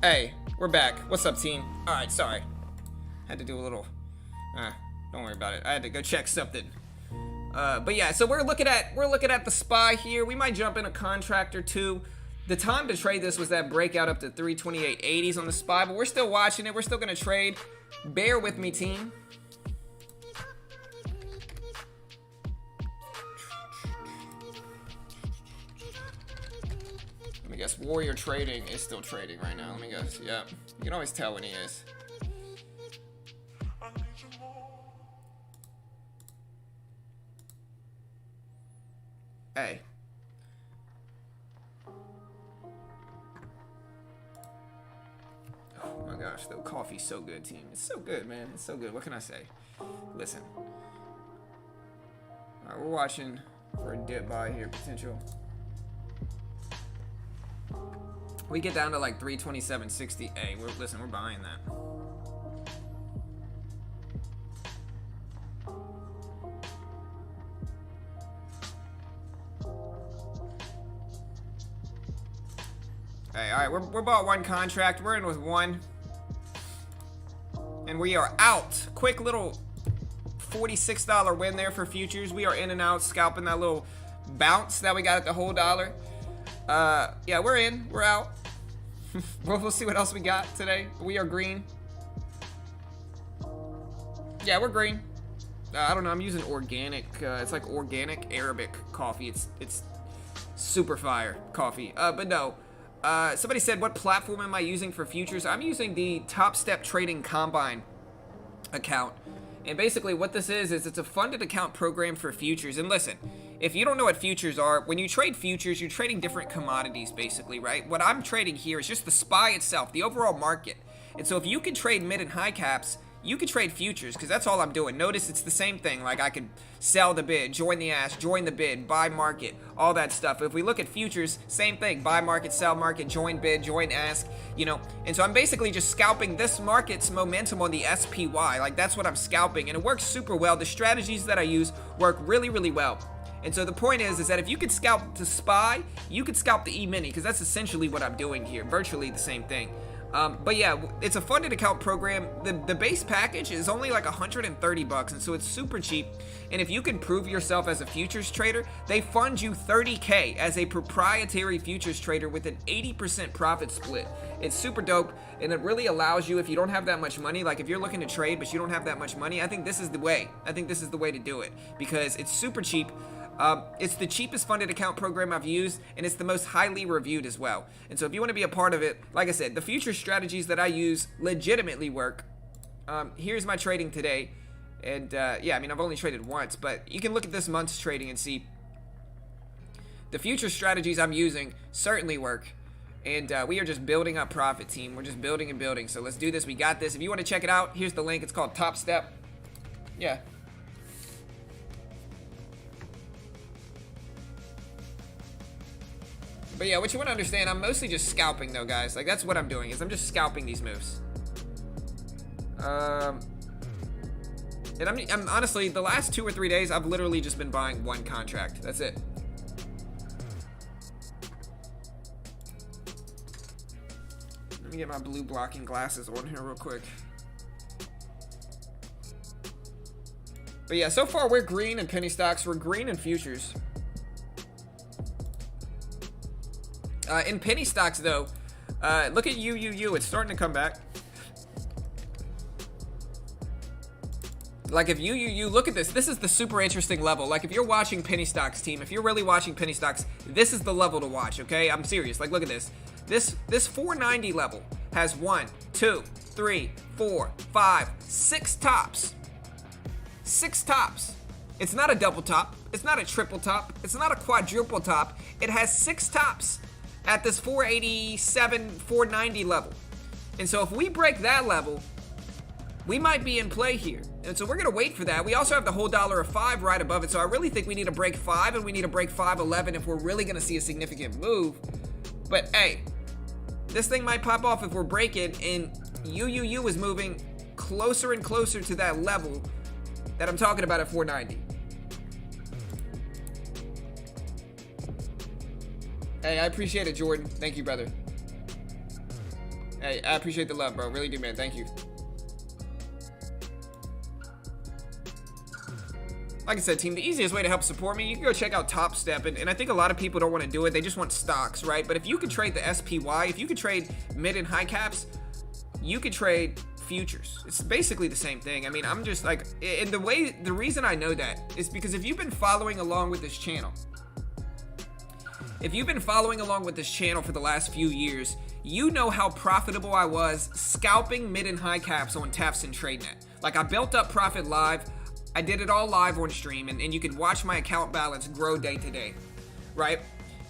Hey, we're back. What's up, team? Alright, sorry. Had to do a little... don't worry about it. I had to go check something. But yeah, so we're looking at the SPY here. We might jump in a contract or two. The time to trade this was that breakout up to 328.80s on the SPY, but we're still watching it. We're still gonna trade. Bear with me, team. Let me guess, Warrior Trading is still trading right now. Let me guess. Yep. You can always tell when he is. Hey. Oh my gosh, the coffee's so good, team. It's so good, man. It's so good. What can I say? Listen. Alright, we're watching for a dip buy here, potential. We get down to like 327.60. Hey, listen, we're buying that. Hey, all right, we're bought one contract. We're in with one. And we are out. Quick little $46 win there for futures. We are in and out, scalping that little bounce that we got at the whole dollar. Yeah, we're in. We're out. We'll see what else we got today. We are green. Yeah, we're green. I don't know. I'm using organic. It's like organic Arabic coffee. It's super fire coffee. But no. Somebody said, what platform am I using for futures? I'm using the Top Step Trading Combine account. And basically what this is it's a funded account program for futures. And listen, if you don't know what futures are, when you trade futures, you're trading different commodities basically, right? What I'm trading here is just the SPY itself, the overall market. And so if you can trade mid and high caps, you could trade futures, because that's all I'm doing. Notice it's the same thing. Like I could sell the bid, join the ask, join the bid, buy market, all that stuff. If we look at futures, same thing. Buy market, sell market, join bid, join ask, you know. And so I'm basically just scalping this market's momentum on the SPY. Like that's what I'm scalping, and it works super well. The strategies that I use work really, really well. And so the point is that if you could scalp the SPY, you could scalp the Emini, because that's essentially what I'm doing here. Virtually the same thing. But yeah, it's a funded account program. The base package is only like $130, and so it's super cheap. And if you can prove yourself as a futures trader, they fund you $30K as a proprietary futures trader with an 80% profit split. It's super dope, and it really allows you, if you don't have that much money, like if you're looking to trade but you don't have that much money, I think this is the way. I think this is the way to do it, because it's super cheap. It's the cheapest funded account program I've used, and it's the most highly reviewed as well. And so if you want to be a part of it, like I said, the future strategies that I use legitimately work. Here's my trading today. And yeah, I mean, I've only traded once, but you can look at this month's trading and see the future strategies I'm using certainly work. And we are just building up profit, team. We're just building and building. So let's do this. We got this. If you want to check it out, here's the link. It's called Top Step. Yeah. But yeah, what you want to understand, I'm mostly just scalping though, guys. Like that's what I'm doing, is I'm just scalping these moves. And I'm honestly, the last 2 or 3 days, I've literally just been buying one contract. That's it. Let me get my blue blocking glasses on here real quick. But yeah, so far we're green in penny stocks. We're green in futures. In penny stocks, though, look at UUU. It's starting to come back. Like, if UUU, look at this. This is the super interesting level. Like, if you're watching penny stocks, team, if you're really watching penny stocks, this is the level to watch, okay? I'm serious. Like, look at this. This 490 level has 1, 2, 3, 4, 5, 6 tops. 6 tops. It's not a double top. It's not a triple top. It's not a quadruple top. It has 6 tops at this 487, 490 level. And so if we break that level, we might be in play here. And so we're going to wait for that. We also have the whole $1.05 right above it. So I really think we need to break 5, and we need to break 511 if we're really going to see a significant move. But hey, this thing might pop off if we're breaking, and UUU is moving closer and closer to that level that I'm talking about at 490. Hey, I appreciate it, Jordan. Thank you, brother. Hey, I appreciate the love, bro. Really do, man. Thank you. Like I said, team, the easiest way to help support me, you can go check out Top Step. And I think a lot of people don't want to do it. They just want stocks, right? But if you could trade the SPY, if you could trade mid and high caps, you could trade futures. It's basically the same thing. I mean, I'm just like, and the reason I know that is because if you've been following along with this channel, if you've been following along with this channel for the last few years, you know how profitable I was scalping mid and high caps on TAFs and TradeNet. Like, I built up profit live. I did it all live on stream, and you can watch my account balance grow day to day, right?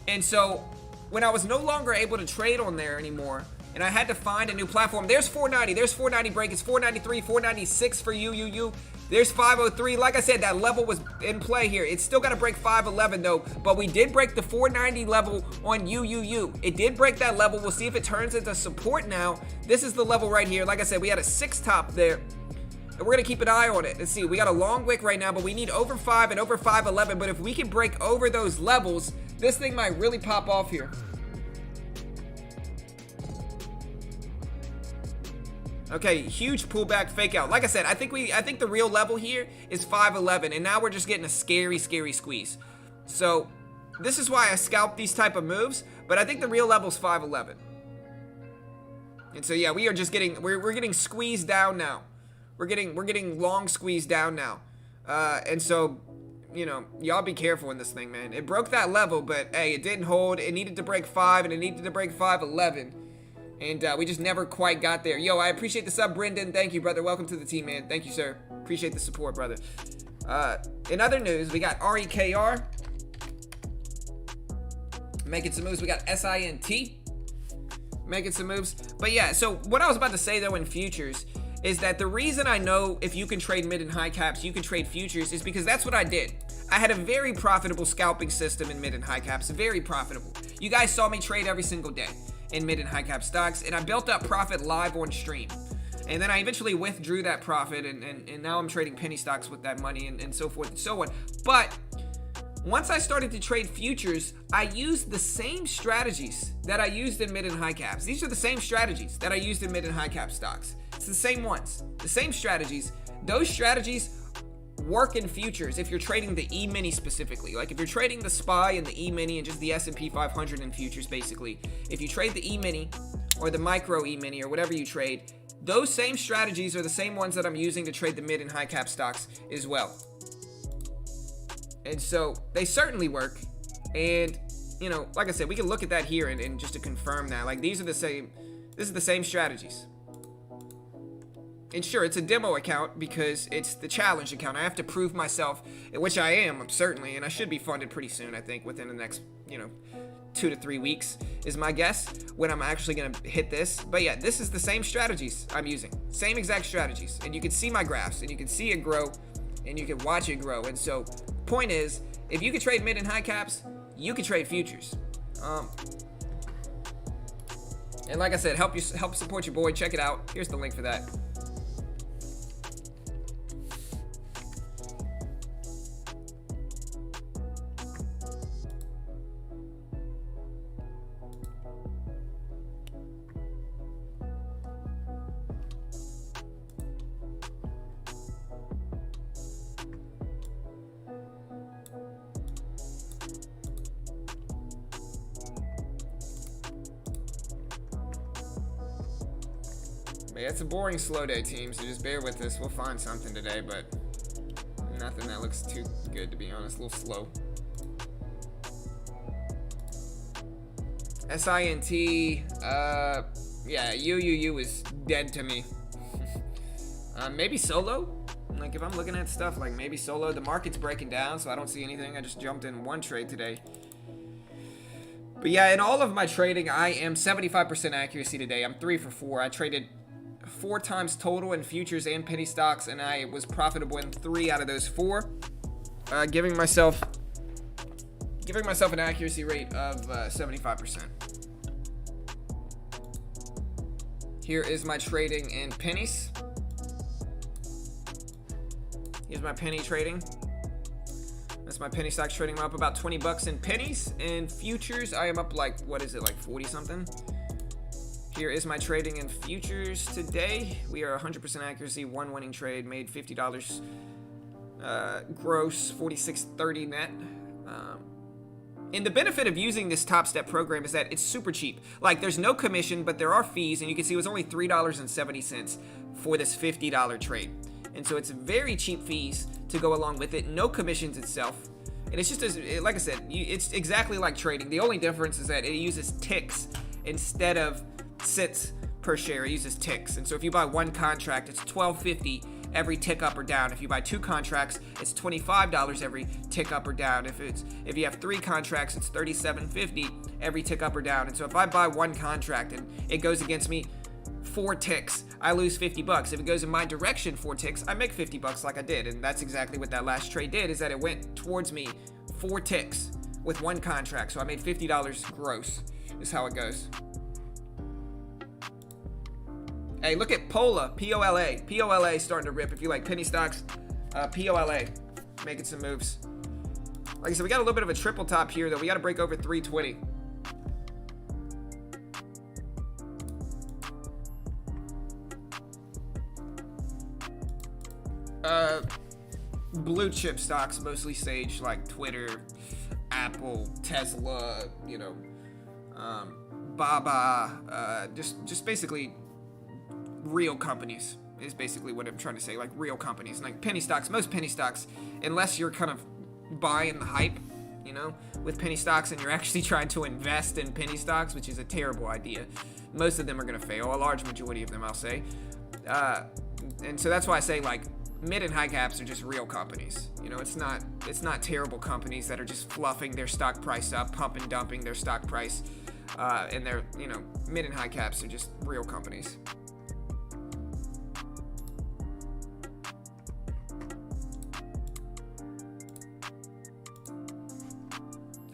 And so when I was no longer able to trade on there anymore, and I had to find a new platform, there's 490, there's 490 break, it's 493, 496 for UUU. There's 503. Like I said, that level was in play here. It's still got to break 511 though, but we did break the 490 level on UUU. It did break that level. We'll see if it turns into support now. This is the level right here. Like I said, we had a 6 top there, and we're going to keep an eye on it. Let's see. We got a long wick right now, but we need over 5 and over 511. But if we can break over those levels, this thing might really pop off here. Okay, huge pullback, fake out. Like I said, I think the real level here is 511, and now we're just getting a scary squeeze. So this is why I scalp these type of moves, but I think the real level is 511. And so yeah, we are just getting we're getting squeezed down now. We're getting long squeezed down now. And so, you know, y'all be careful in this thing, man. It broke that level, but hey, it didn't hold. It needed to break 5, and it needed to break 511. And we just never quite got there. Yo, I appreciate the sub, Brendan. Thank you, brother. Welcome to the team, man. Thank you, sir. Appreciate the support, brother. In other news, we got REKR making some moves. We got SINT making some moves. But yeah, so what I was about to say, though, in futures is that the reason I know if you can trade mid and high caps, you can trade futures, is because that's what I did. I had a very profitable scalping system in mid and high caps, very profitable. You guys saw me trade every single day in mid and high cap stocks, and I built up profit live on stream. And then I eventually withdrew that profit, and now I'm trading penny stocks with that money, and so forth and so on. But once I started to trade futures, I used the same strategies that I used in mid and high caps. These are the same strategies that I used in mid and high cap stocks. It's the same ones, the same strategies. Those strategies work in futures if you're trading the E-mini specifically. Like if you're trading the SPY and the E-mini and just the S&P 500 in futures, basically. If you trade the E-mini or the micro E-mini or whatever you trade, those same strategies are the same ones that I'm using to trade the mid and high cap stocks as well. And so they certainly work. And, you know, like I said, we can look at that here and just to confirm that. Like these are the same, this is the same strategies. And sure, it's a demo account because it's the challenge account. I have to prove myself, which I am, certainly, and I should be funded pretty soon, I think, within the next, 2 to 3 weeks is my guess when I'm actually going to hit this. But yeah, this is the same strategies I'm using. Same exact strategies. And you can see my graphs, and you can see it grow, and you can watch it grow. And so, point is, if you can trade mid and high caps, you can trade futures. And like I said, help support your boy. Check it out. Here's the link for that. Yeah, it's a boring slow day, team, so just bear with us. We'll find something today, but nothing that looks too good, to be honest. A little slow. SINT, yeah, UUU is dead to me. Maybe solo? Like, if I'm looking at stuff, like maybe solo. The market's breaking down, so I don't see anything. I just jumped in one trade today. But yeah, in all of my trading, I am 75% accuracy today. I'm 3 for 4. I traded 4 times total in futures and penny stocks, and I was profitable in 3 out of those 4, giving myself an accuracy rate of 75%. Here is my trading in pennies. Here's my penny trading. That's my penny stocks trading. I'm up about 20 bucks in pennies. In futures, I am up like, what is it, like 40 something? Here is my trading in futures today. We are 100% accuracy, 1 winning trade, made $50 gross, $46.30 net. And the benefit of using this Top Step program is that it's super cheap. Like, there's no commission, but there are fees, and you can see it was only $3.70 for this $50 trade. And so it's very cheap fees to go along with it, no commissions itself. And it's just, like I said, it's exactly like trading. The only difference is that it uses ticks instead of cents per share. It uses ticks. And so if you buy 1 contract, it's $12.50 every tick up or down. If you buy 2 contracts, it's $25 every tick up or down. If you have 3 contracts, it's $37.50 every tick up or down. And so if I buy 1 contract and it goes against me 4 ticks, I lose 50 bucks. If it goes in my direction 4 ticks, I make 50 bucks like I did. And that's exactly what that last trade did, is that it went towards me 4 ticks with 1 contract. So I made $50 gross, is how it goes. Hey, look at Pola, P-O-L-A. P-O-L-A starting to rip. If you like penny stocks, P-O-L-A making some moves. Like I said, we got a little bit of a triple top here, though. We got to break over 320. blue chip stocks, mostly Sage, like Twitter, Apple, Tesla, you know, Baba, just basically real companies is basically what I'm trying to say. Like real companies, like penny stocks. Most penny stocks, unless you're kind of buying the hype, you know, with penny stocks, and you're actually trying to invest in penny stocks, which is a terrible idea. Most of them are going to fail. A large majority of them, I'll say. And so that's why I say, like, mid and high caps are just real companies. You know, it's not terrible companies that are just fluffing their stock price up, pump and dumping their stock price. And they're, you know, mid and high caps are just real companies.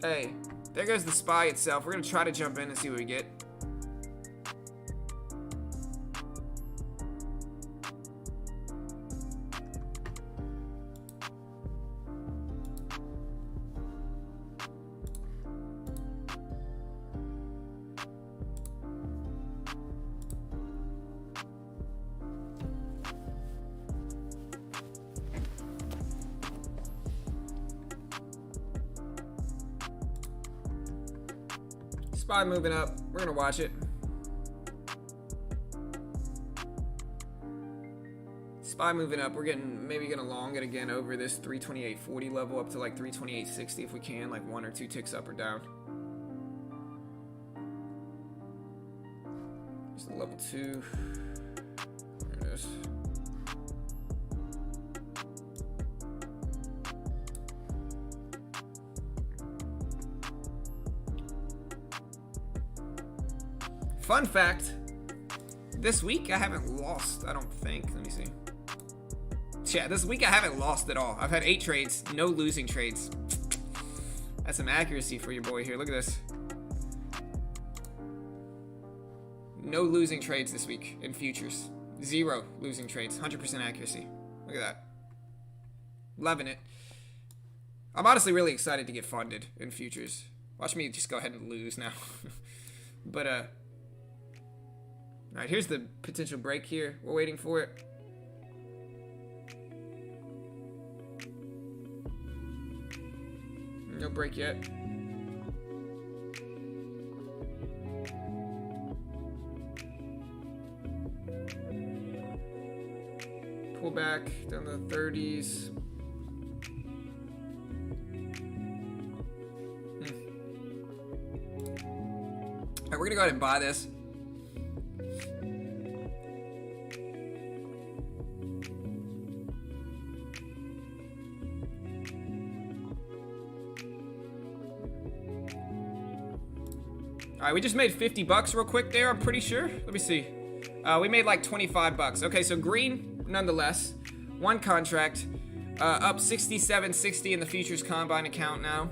Hey, there goes the SPY itself. We're going to try to jump in and see what we get. SPY moving up. We're gonna watch it. SPY moving up. We're maybe gonna long it again over this 328.40 level up to like 328.60 if we can, like one or two ticks up or down. Here's the level 2. There it is. Fun fact, this week I haven't lost, I don't think. Let me see. Yeah, this week I haven't lost at all. I've had 8 trades, no losing trades. That's some accuracy for your boy here. Look at this. No losing trades this week in futures. 0 losing trades, 100% accuracy. Look at that. Loving it. I'm honestly really excited to get funded in futures. Watch me just go ahead and lose now. But, alright, here's the potential break here. We're waiting for it. No break yet. Pull back down to the 30s. Alright, we're gonna go ahead and buy this. Alright, we just made 50 bucks real quick there, I'm pretty sure. Let me see. We made like 25 bucks. Okay, so green, nonetheless. One contract. Up 67.60 in the futures combine account now.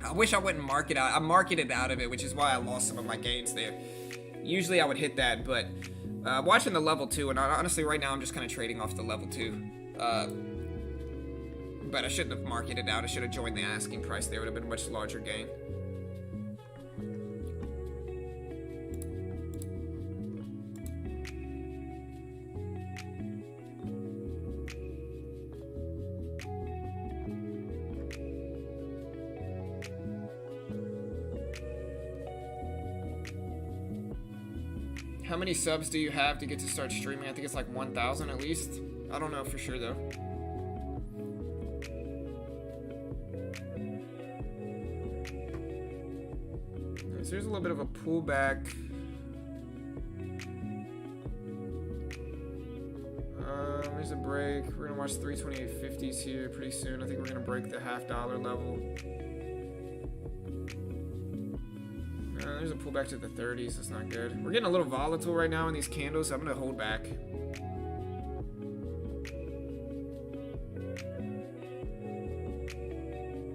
I wish I wouldn't mark it out. I marketed out of it, which is why I lost some of my gains there. Usually I would hit that, but watching the level 2, and honestly right now I'm just kind of trading off the level 2. But I shouldn't have marketed out. I should have joined the asking price there. It would have been a much larger gain. How many subs do you have to get to start streaming? I think it's like 1,000 at least. I don't know for sure though. So there's a little bit of a pullback. There's a break. We're gonna watch 328.50s here pretty soon. I think we're gonna break the $half-dollar level. There's a pullback to the 30s. That's not good. We're getting a little volatile right now in these candles, so I'm going to hold back.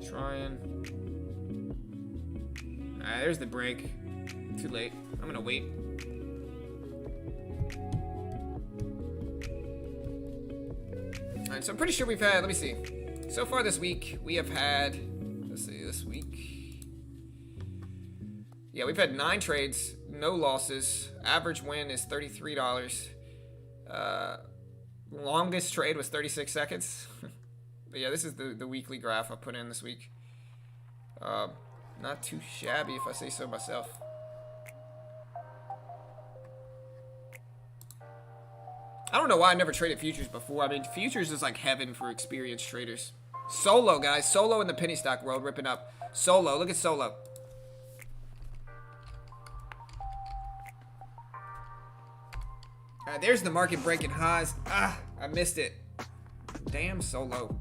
Trying. Alright, there's the break. Too late. I'm going to wait. Alright, so I'm pretty sure we've had, let me see. So far this week, we have had, let's see, this week. Yeah, we've had 9 trades, no losses. Average win is $33. Longest trade was 36 seconds. But yeah, this is the weekly graph I put in this week. Not too shabby if I say so myself. I don't know why I never traded futures before. I mean, futures is like heaven for experienced traders. Solo, guys. Solo in the penny stock world ripping up. Solo. Look at Solo. Alright, there's the market breaking highs. Ah, I missed it. Damn Solo.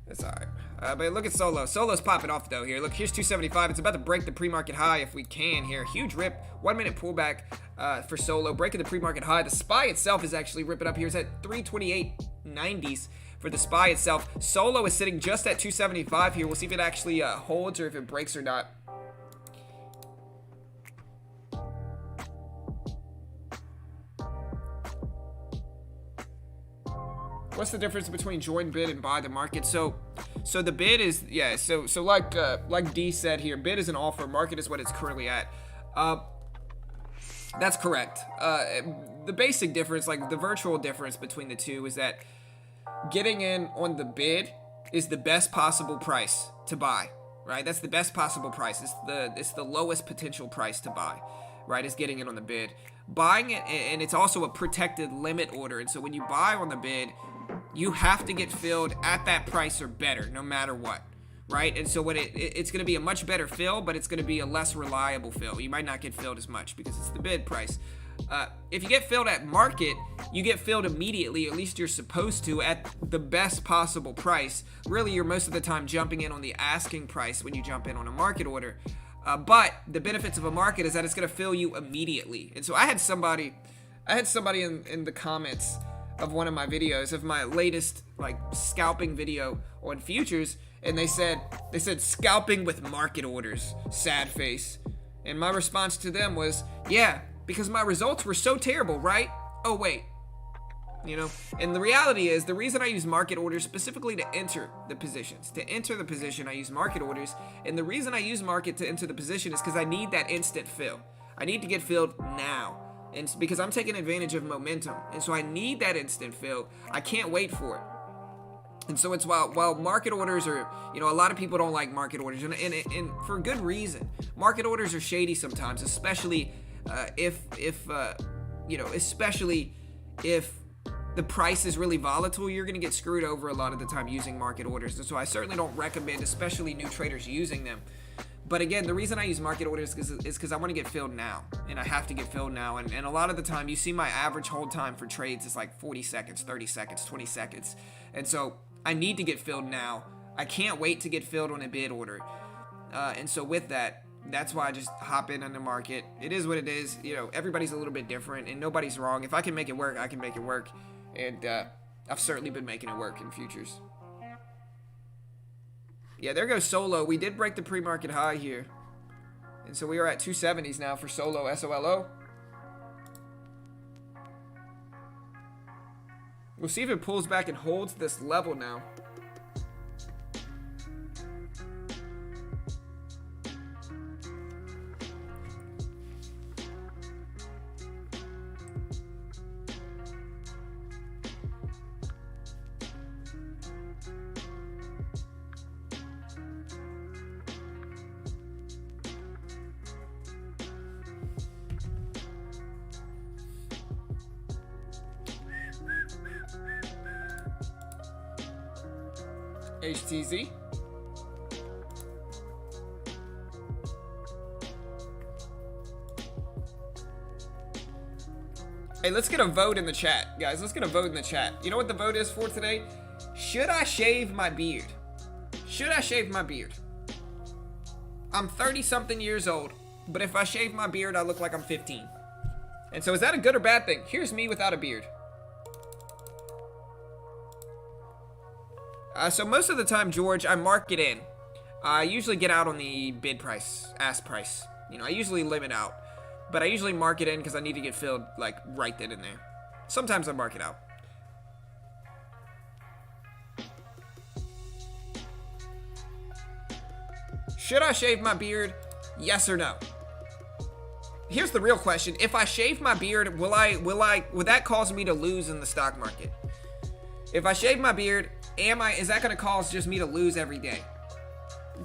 That's alright. But look at Solo. Solo's popping off though here. Look, here's 275. It's about to break the pre-market high if we can here. Huge rip. 1 minute pullback for Solo. Breaking the pre-market high. The SPY itself is actually ripping up here. It's at 328.90s for the SPY itself. Solo is sitting just at 275 here. We'll see if it actually holds or if it breaks or not. What's the difference between join bid and buy the market? So the bid is, yeah, so like D said here, bid is an offer, market is what it's currently at. That's correct. The basic difference, like the virtual difference between the two is that getting in on the bid is the best possible price to buy, right? That's the best possible price. It's the lowest potential price to buy, right? Is getting in on the bid. Buying it, and it's also a protected limit order. And so when you buy on the bid, you have to get filled at that price or better, no matter what, right? And so when it's going to be a much better fill, but it's going to be a less reliable fill. You might not get filled as much because it's the bid price. If you get filled at market, you get filled immediately, at least you're supposed to, at the best possible price. Really, you're most of the time jumping in on the asking price when you jump in on a market order. But the benefits of a market is that it's going to fill you immediately. And so I had somebody in the comments of one of my videos, of my latest like scalping video on futures, and they said scalping with market orders, sad face. And my response to them was, yeah, because my results were so terrible, right? Oh wait, you know. And the reality is, the reason I use market orders specifically to enter the positions, I use market orders, and the reason I use market to enter the position is because I need that instant fill. I need to get filled now. And because I'm taking advantage of momentum. And so I need that instant fill. I can't wait for it. And so it's while market orders are, you know, a lot of people don't like market orders. And for good reason. Market orders are shady sometimes, especially if the price is really volatile. You're going to get screwed over a lot of the time using market orders. And so I certainly don't recommend, especially new traders, using them. But again, the reason I use market orders is because I want to get filled now, and I have to get filled now. And a lot of the time, you see my average hold time for trades is like 40 seconds, 30 seconds, 20 seconds. And so I need to get filled now. I can't wait to get filled on a bid order. And so with that, that's why I just hop in on the market. It is what it is. You know, everybody's a little bit different, and nobody's wrong. If I can make it work, I can make it work. And I've certainly been making it work in futures. Yeah, there goes Solo. We did break the pre-market high here. And so we are at 270s now for Solo, SOLO. We'll see if it pulls back and holds this level now. HTZ. Hey, let's get a vote in the chat, guys. Let's get a vote in the chat. You know what the vote is for today? Should I shave my beard? Should I shave my beard? I'm 30-something years old, but if I shave my beard, I look like I'm 15. And so is that a good or bad thing? Here's me without a beard. So most of the time, George, I mark it in. I usually get out on the bid price, ask price. You know, I usually limit out. But I usually mark it in because I need to get filled, like, right then and there. Sometimes I mark it out. Should I shave my beard? Yes or no? here's the real question. If I shave my beard, would that cause me to lose in the stock market? If I shave my beard, is that going to cause just me to lose every day?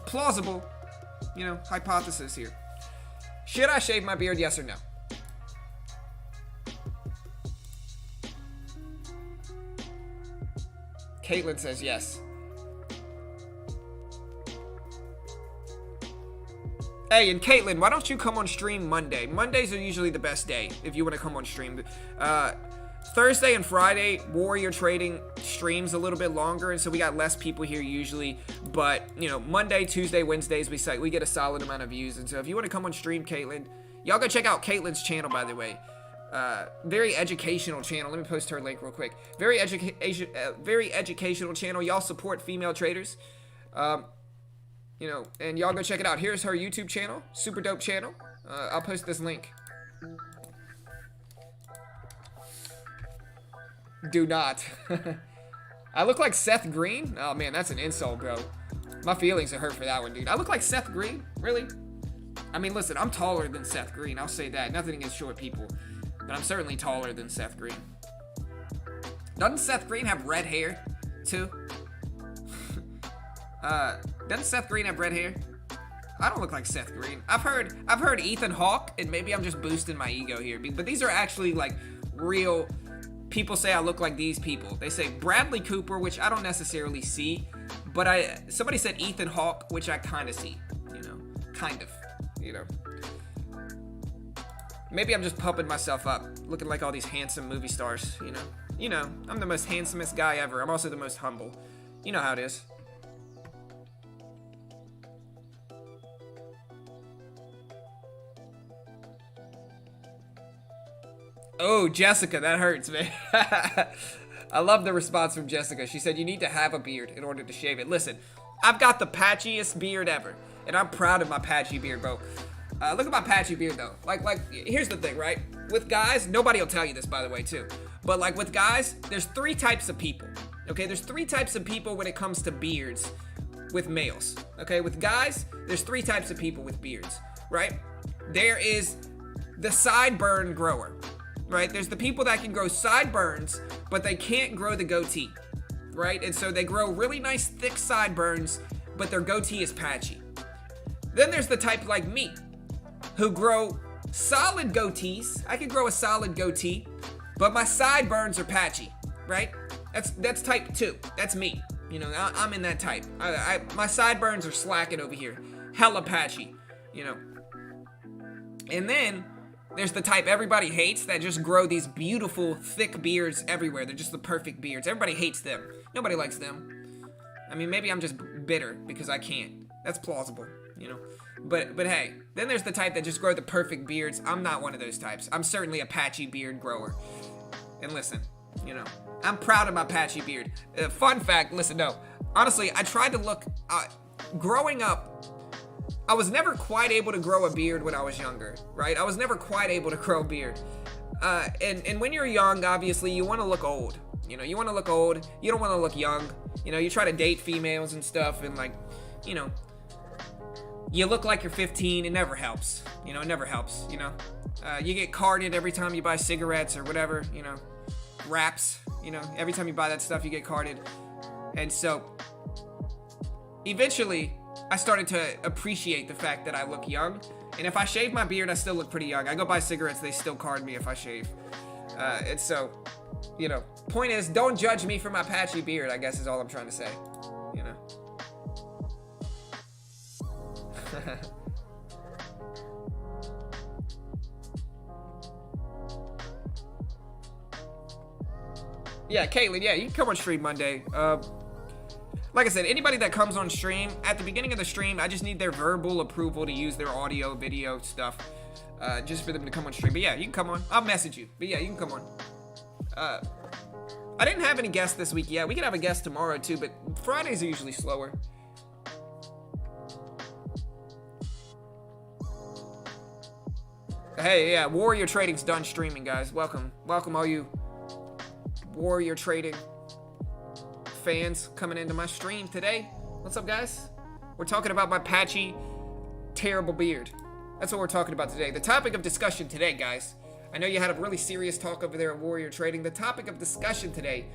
Plausible, hypothesis here. Should I shave my beard, yes or no? Caitlin says yes. Hey, and Caitlin, why don't you come on stream Monday? Mondays are usually the best day if you want to come on stream. Thursday and Friday, Warrior Trading streams a little bit longer, and so we got less people here usually. But, Monday, Tuesday, Wednesdays, we get a solid amount of views. And so if you want to come on stream, Caitlin, y'all go check out Caitlin's channel, by the way. Very educational channel. Let me post her link real quick. Very educational channel. Y'all support female traders. And y'all go check it out. Here's her YouTube channel. Super dope channel. I'll post this link. Do not. I look like Seth Green? Oh, man, that's an insult, bro. My feelings are hurt for that one, dude. I look like Seth Green? Really? I mean, listen, I'm taller than Seth Green. I'll say that. Nothing against short people. But I'm certainly taller than Seth Green. Doesn't Seth Green have red hair, too? Doesn't Seth Green have red hair? I don't look like Seth Green. I've heard Ethan Hawke, and maybe I'm just boosting my ego here, but these are actually like real people. Say I look like these people. They say Bradley Cooper, which I don't necessarily see, but somebody said Ethan Hawke, which I kind of see, kind of. Maybe I'm just pumping myself up, looking like all these handsome movie stars, I'm the most handsomest guy ever. I'm also the most humble. You know how it is. Oh, Jessica, that hurts, man. I love the response from Jessica. She said, you need to have a beard in order to shave it. Listen, I've got the patchiest beard ever, and I'm proud of my patchy beard, bro. Look at my patchy beard, though. Like, here's the thing, right? With guys, nobody will tell you this, by the way, too. But, like, with guys, there's 3 types of people, okay? There's 3 types of people when it comes to beards with males, okay? With guys, there's 3 types of people with beards, right? There is the sideburn grower. Right? There's the people that can grow sideburns, but they can't grow the goatee, right? And so they grow really nice, thick sideburns, but their goatee is patchy. Then there's the type like me, who grow solid goatees. I can grow a solid goatee, but my sideburns are patchy, right? That's type 2. That's me. I'm in that type. My sideburns are slacking over here. Hella patchy, And then there's the type everybody hates that just grow these beautiful, thick beards everywhere. They're just the perfect beards. Everybody hates them. Nobody likes them. I mean, maybe I'm just bitter because I can't. That's plausible, But hey, then there's the type that just grow the perfect beards. I'm not one of those types. I'm certainly a patchy beard grower. And listen, I'm proud of my patchy beard. Fun fact, listen, no. Honestly, I tried to look... growing up, I was never quite able to grow a beard when I was younger, right? I was never quite able to grow a beard. And when you're young, obviously, you want to look old. You want to look old. You don't want to look young. You try to date females and stuff, and you look like you're 15. It never helps. It never helps, You get carded every time you buy cigarettes or whatever, wraps, Every time you buy that stuff, you get carded. And so, eventually, I started to appreciate the fact that I look young. And if I shave my beard, I still look pretty young. I go buy cigarettes, they still card me if I shave. And so, point is, don't judge me for my patchy beard, I guess is all I'm trying to say. Yeah, Caitlin, yeah, you can come on stream Monday. Like I said, anybody that comes on stream, at the beginning of the stream, I just need their verbal approval to use their audio, video stuff, just for them to come on stream. But yeah, you can come on. I'll message you. But yeah, you can come on. I didn't have any guests this week yet. We could have a guest tomorrow too, but Fridays are usually slower. Hey, yeah, Warrior Trading's done streaming, guys. Welcome all you Warrior Trading fans coming into my stream today. What's up, guys? We're talking about my patchy, terrible beard. That's what we're talking about today. The topic of discussion today, guys. I know you had a really serious talk over there at Warrior Trading. The topic of discussion today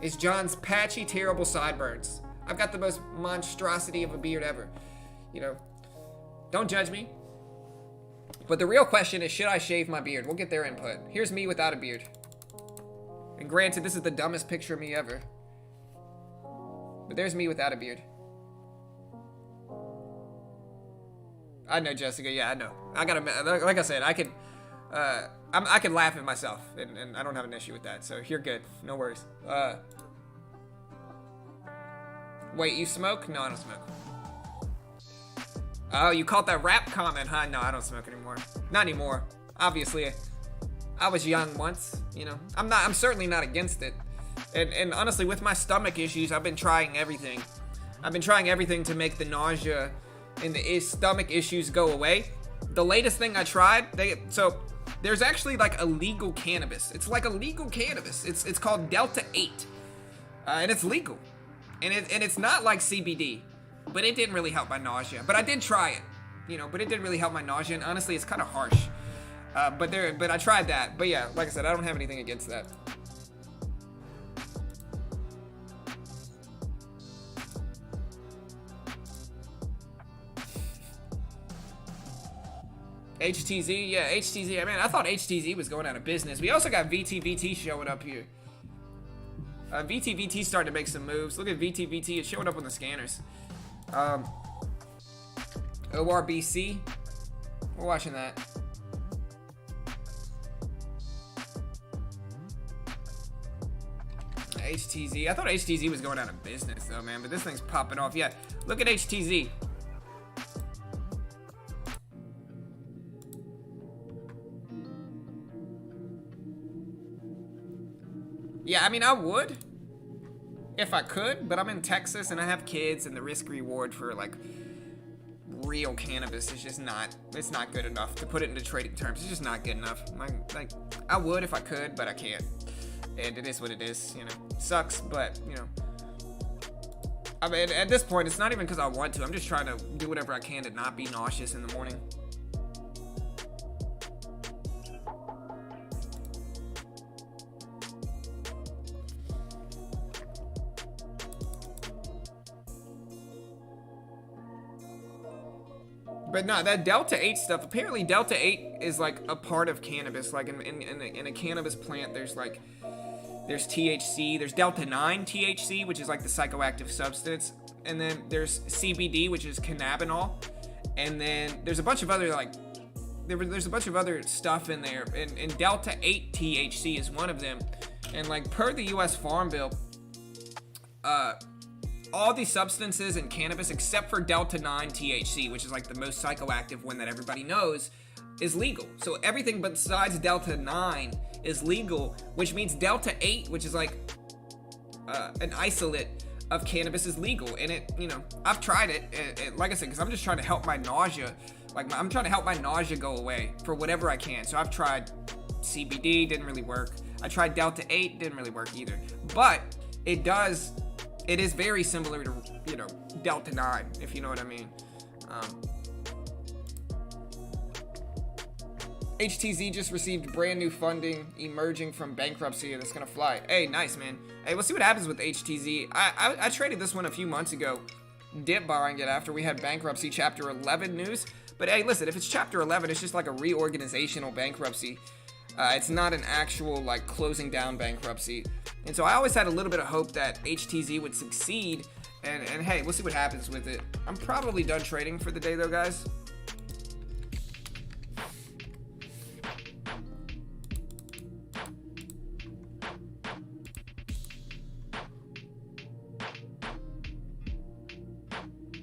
is John's patchy, terrible sideburns. I've got the most monstrosity of a beard ever. You know, don't judge me. But the real question is, should I shave my beard? We'll get their input. Here's me without a beard. And granted, this is the dumbest picture of me ever. But there's me without a beard. I know, Jessica. Yeah, I know. I gotta, like I said, I can laugh at myself, and I don't have an issue with that. So you're good. No worries. Wait, you smoke? No, I don't smoke. Oh, you caught that rap comment, huh? No, I don't smoke anymore. Not anymore. Obviously, I was young once. You know, I'm certainly not against it. And honestly, with my stomach issues, I've been trying everything. I've been trying everything to make the nausea and the stomach issues go away. The latest thing I tried, so there's actually like illegal cannabis. It's like illegal cannabis. It's called Delta 8, and it's legal, and it's not like CBD, but it didn't really help my nausea. But I did try it, you know. But it didn't really help my nausea, and honestly, it's kind of harsh. But I tried that. But yeah, like I said, I don't have anything against that. HTZ, yeah, HTZ. I mean, I thought HTZ was going out of business. We also got VTVT showing up here. VTVT starting to make some moves. Look at VTVT. It's showing up on the scanners. ORBC. We're watching that. HTZ. I thought HTZ was going out of business, though, man. But this thing's popping off. Yeah, look at HTZ. Yeah, I mean, I would if I could, but I'm in Texas and I have kids, and the risk reward for like real cannabis is just not, it's not good enough to put it into trading terms. It's just not good enough. Like I would if I could, but I can't. And it is what it is, you know. Sucks, but you know. I mean, at this point, it's not even because I want to. I'm just trying to do whatever I can to not be nauseous in the morning. But no, that Delta 8 stuff, apparently Delta 8 is like a part of cannabis. Like in a cannabis plant, there's THC, there's Delta 9 THC, which is like the psychoactive substance. And then there's CBD, which is cannabinol. And then there's a bunch of other like, there's a bunch of other stuff in there. And Delta 8 THC is one of them. And like per the US Farm Bill, all these substances in cannabis, except for Delta 9 THC, which is like the most psychoactive one that everybody knows, is legal. So everything besides Delta 9 is legal, which means Delta 8, which is like an isolate of cannabis, is legal. And it, you know, I've tried it, like I said, because I'm just trying to help my nausea. I'm trying to help my nausea go away for whatever I can. So I've tried CBD, didn't really work. I tried Delta 8, didn't really work either. But it is very similar to, you know, Delta 9, if you know what I mean. HTZ just received brand new funding emerging from bankruptcy, and it's gonna fly. Hey, nice, man. Hey, we'll see what happens with HTZ. I traded this one a few months ago, dip buying it after we had bankruptcy chapter 11 news. But hey, listen, if it's chapter 11, it's just like a reorganizational bankruptcy. It's not an actual like closing down bankruptcy. And so I always had a little bit of hope that HTZ would succeed, and hey, we'll see what happens with it. I'm probably done trading for the day though, guys.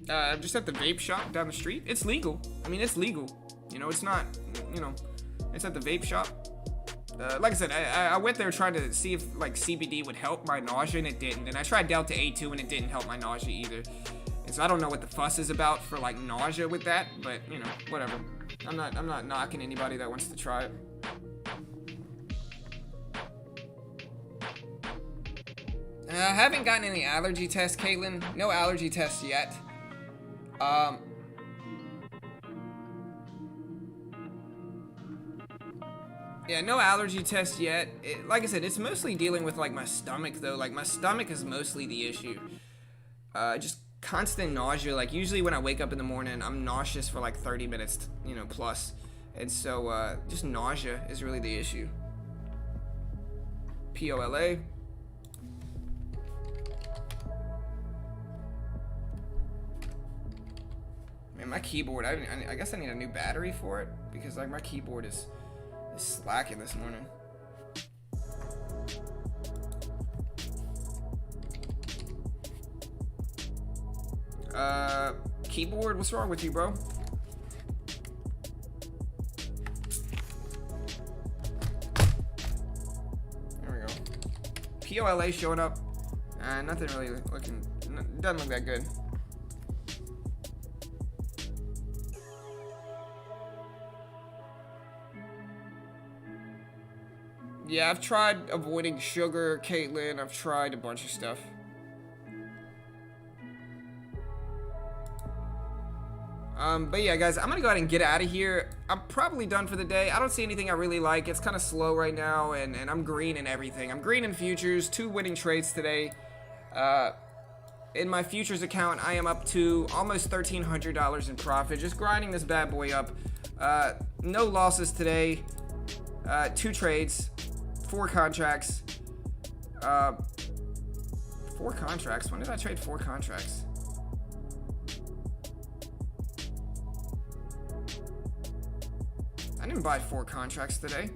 I'm just at the vape shop down the street. It's legal. I mean, it's legal. You know, it's not, you know, it's at the vape shop. Like I said, I went there trying to see if like CBD would help my nausea, and it didn't. And I tried Delta 8 too, and it didn't help my nausea either. And so I don't know what the fuss is about for like nausea with that, but you know, whatever. I'm not knocking anybody that wants to try it. I haven't gotten any allergy tests, Caitlin. No allergy tests yet. Yeah, no allergy test yet. Like I said, it's mostly dealing with like my stomach though. Like my stomach is mostly the issue. Just constant nausea. Like usually when I wake up in the morning, I'm nauseous for like 30 minutes, you know, plus. And so just nausea is really the issue. POLA. Man, my keyboard, I guess I need a new battery for it because like my keyboard is slacking this morning. Keyboard, what's wrong with you, bro? There we go. POLA showing up. Nothing really looking, doesn't look that good. Yeah, I've tried avoiding sugar, Caitlin. I've tried a bunch of stuff. But yeah, guys, I'm gonna go ahead and get out of here. I'm probably done for the day. I don't see anything I really like. It's kind of slow right now, and I'm green in everything. I'm green in futures, 2 winning trades today. In my futures account, I am up to almost $1,300 in profit, just grinding this bad boy up. No losses today. 2 trades, 4 contracts. 4 contracts? When did I trade 4 contracts? I didn't buy 4 contracts today.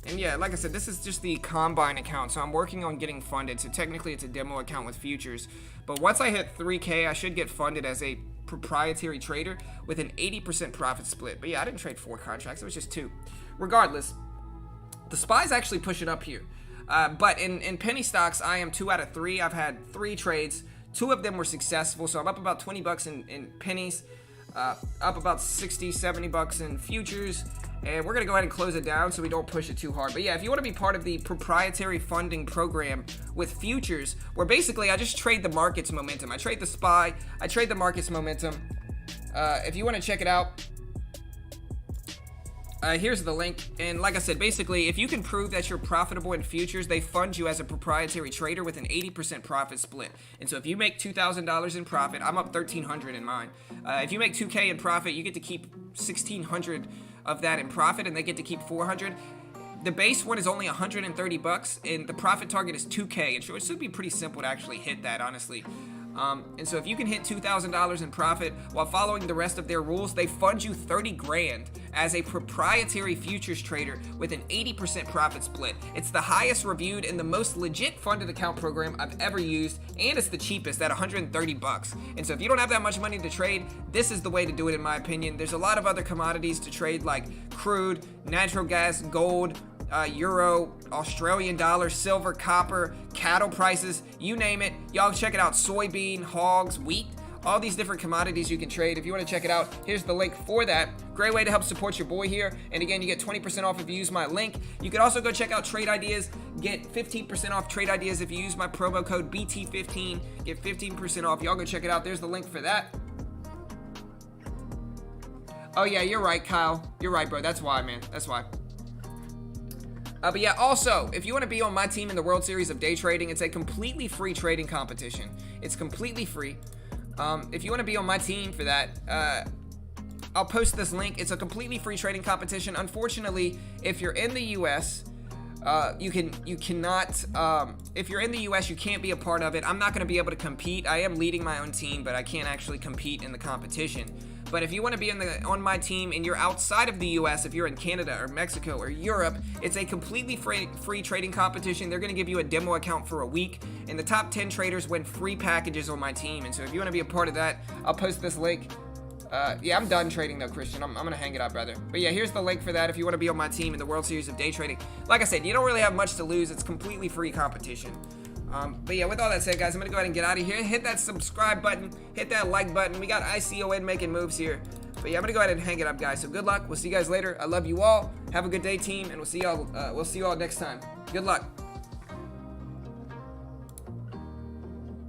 And yeah, like I said, this is just the Combine account, so I'm working on getting funded. So technically it's a demo account with futures. But once I hit 3K, I should get funded as a proprietary trader with an 80% profit split. But yeah, I didn't trade 4 contracts, it was just 2. Regardless, the SPY's actually pushing up here. But in penny stocks, I am 2 out of 3. I've had 3 trades. 2 of them were successful, so I'm up about 20 bucks in pennies. Up about 60, 70 bucks in futures, and we're gonna go ahead and close it down so we don't push it too hard. But yeah, if you want to be part of the proprietary funding program with futures, where basically I just trade the market's momentum. I trade the SPY, I trade the market's momentum. If you want to check it out, here's the link. And like I said, basically, if you can prove that you're profitable in futures, they fund you as a proprietary trader with an 80% profit split. And so if you make $2,000 in profit, I'm up $1,300 in mine. If you make 2K in profit, you get to keep $1,600 of that in profit, and they get to keep $400. The base one is only 130 bucks, and the profit target is 2K. And so it should be pretty simple to actually hit that, honestly. And so if you can hit $2,000 in profit while following the rest of their rules, they fund you 30 grand as a proprietary futures trader with an 80% profit split. It's the highest reviewed and the most legit funded account program I've ever used, and it's the cheapest at 130 bucks. And so if you don't have that much money to trade, this is the way to do it in my opinion. There's a lot of other commodities to trade like crude, natural gas, gold, euro, Australian dollar, silver, copper, cattle prices, you name it. Y'all check it out. Soybean, hogs, wheat, all these different commodities you can trade. If you want to check it out, here's the link for that. Great way to help support your boy here. And again, you get 20% off if you use my link. You can also go check out Trade Ideas. Get 15% off Trade Ideas if you use my promo code BT15. Get 15% off. Y'all go check it out. There's the link for that. Oh yeah, you're right, Kyle. You're right, bro. That's why, man. That's why. But yeah, also, if you want to be on my team in the World Series of Day Trading, it's a completely free trading competition. It's completely free. If you want to be on my team for that, I'll post this link. It's a completely free trading competition. Unfortunately, if you're in the U.S., you cannot, if you're in the U.S., you can't be a part of it. I'm not going to be able to compete. I am leading my own team, but I can't actually compete in the competition. But if you want to be on my team and you're outside of the US, if you're in Canada or Mexico or Europe, it's a completely free trading competition. They're going to give you a demo account for a week, and the top 10 traders win free packages on my team. And so if you want to be a part of that, I'll post this link. Yeah, I'm done trading though, Christian. I'm going to hang it up, brother. But yeah, here's the link for that if you want to be on my team in the World Series of Day Trading. Like I said, you don't really have much to lose. It's completely free competition. But yeah, with all that said, guys, I'm going to go ahead and get out of here. Hit that subscribe button. Hit that like button. We got ICON making moves here. But yeah, I'm going to go ahead and hang it up, guys. So good luck. We'll see you guys later. I love you all. Have a good day, team. And we'll see y'all next time. Good luck.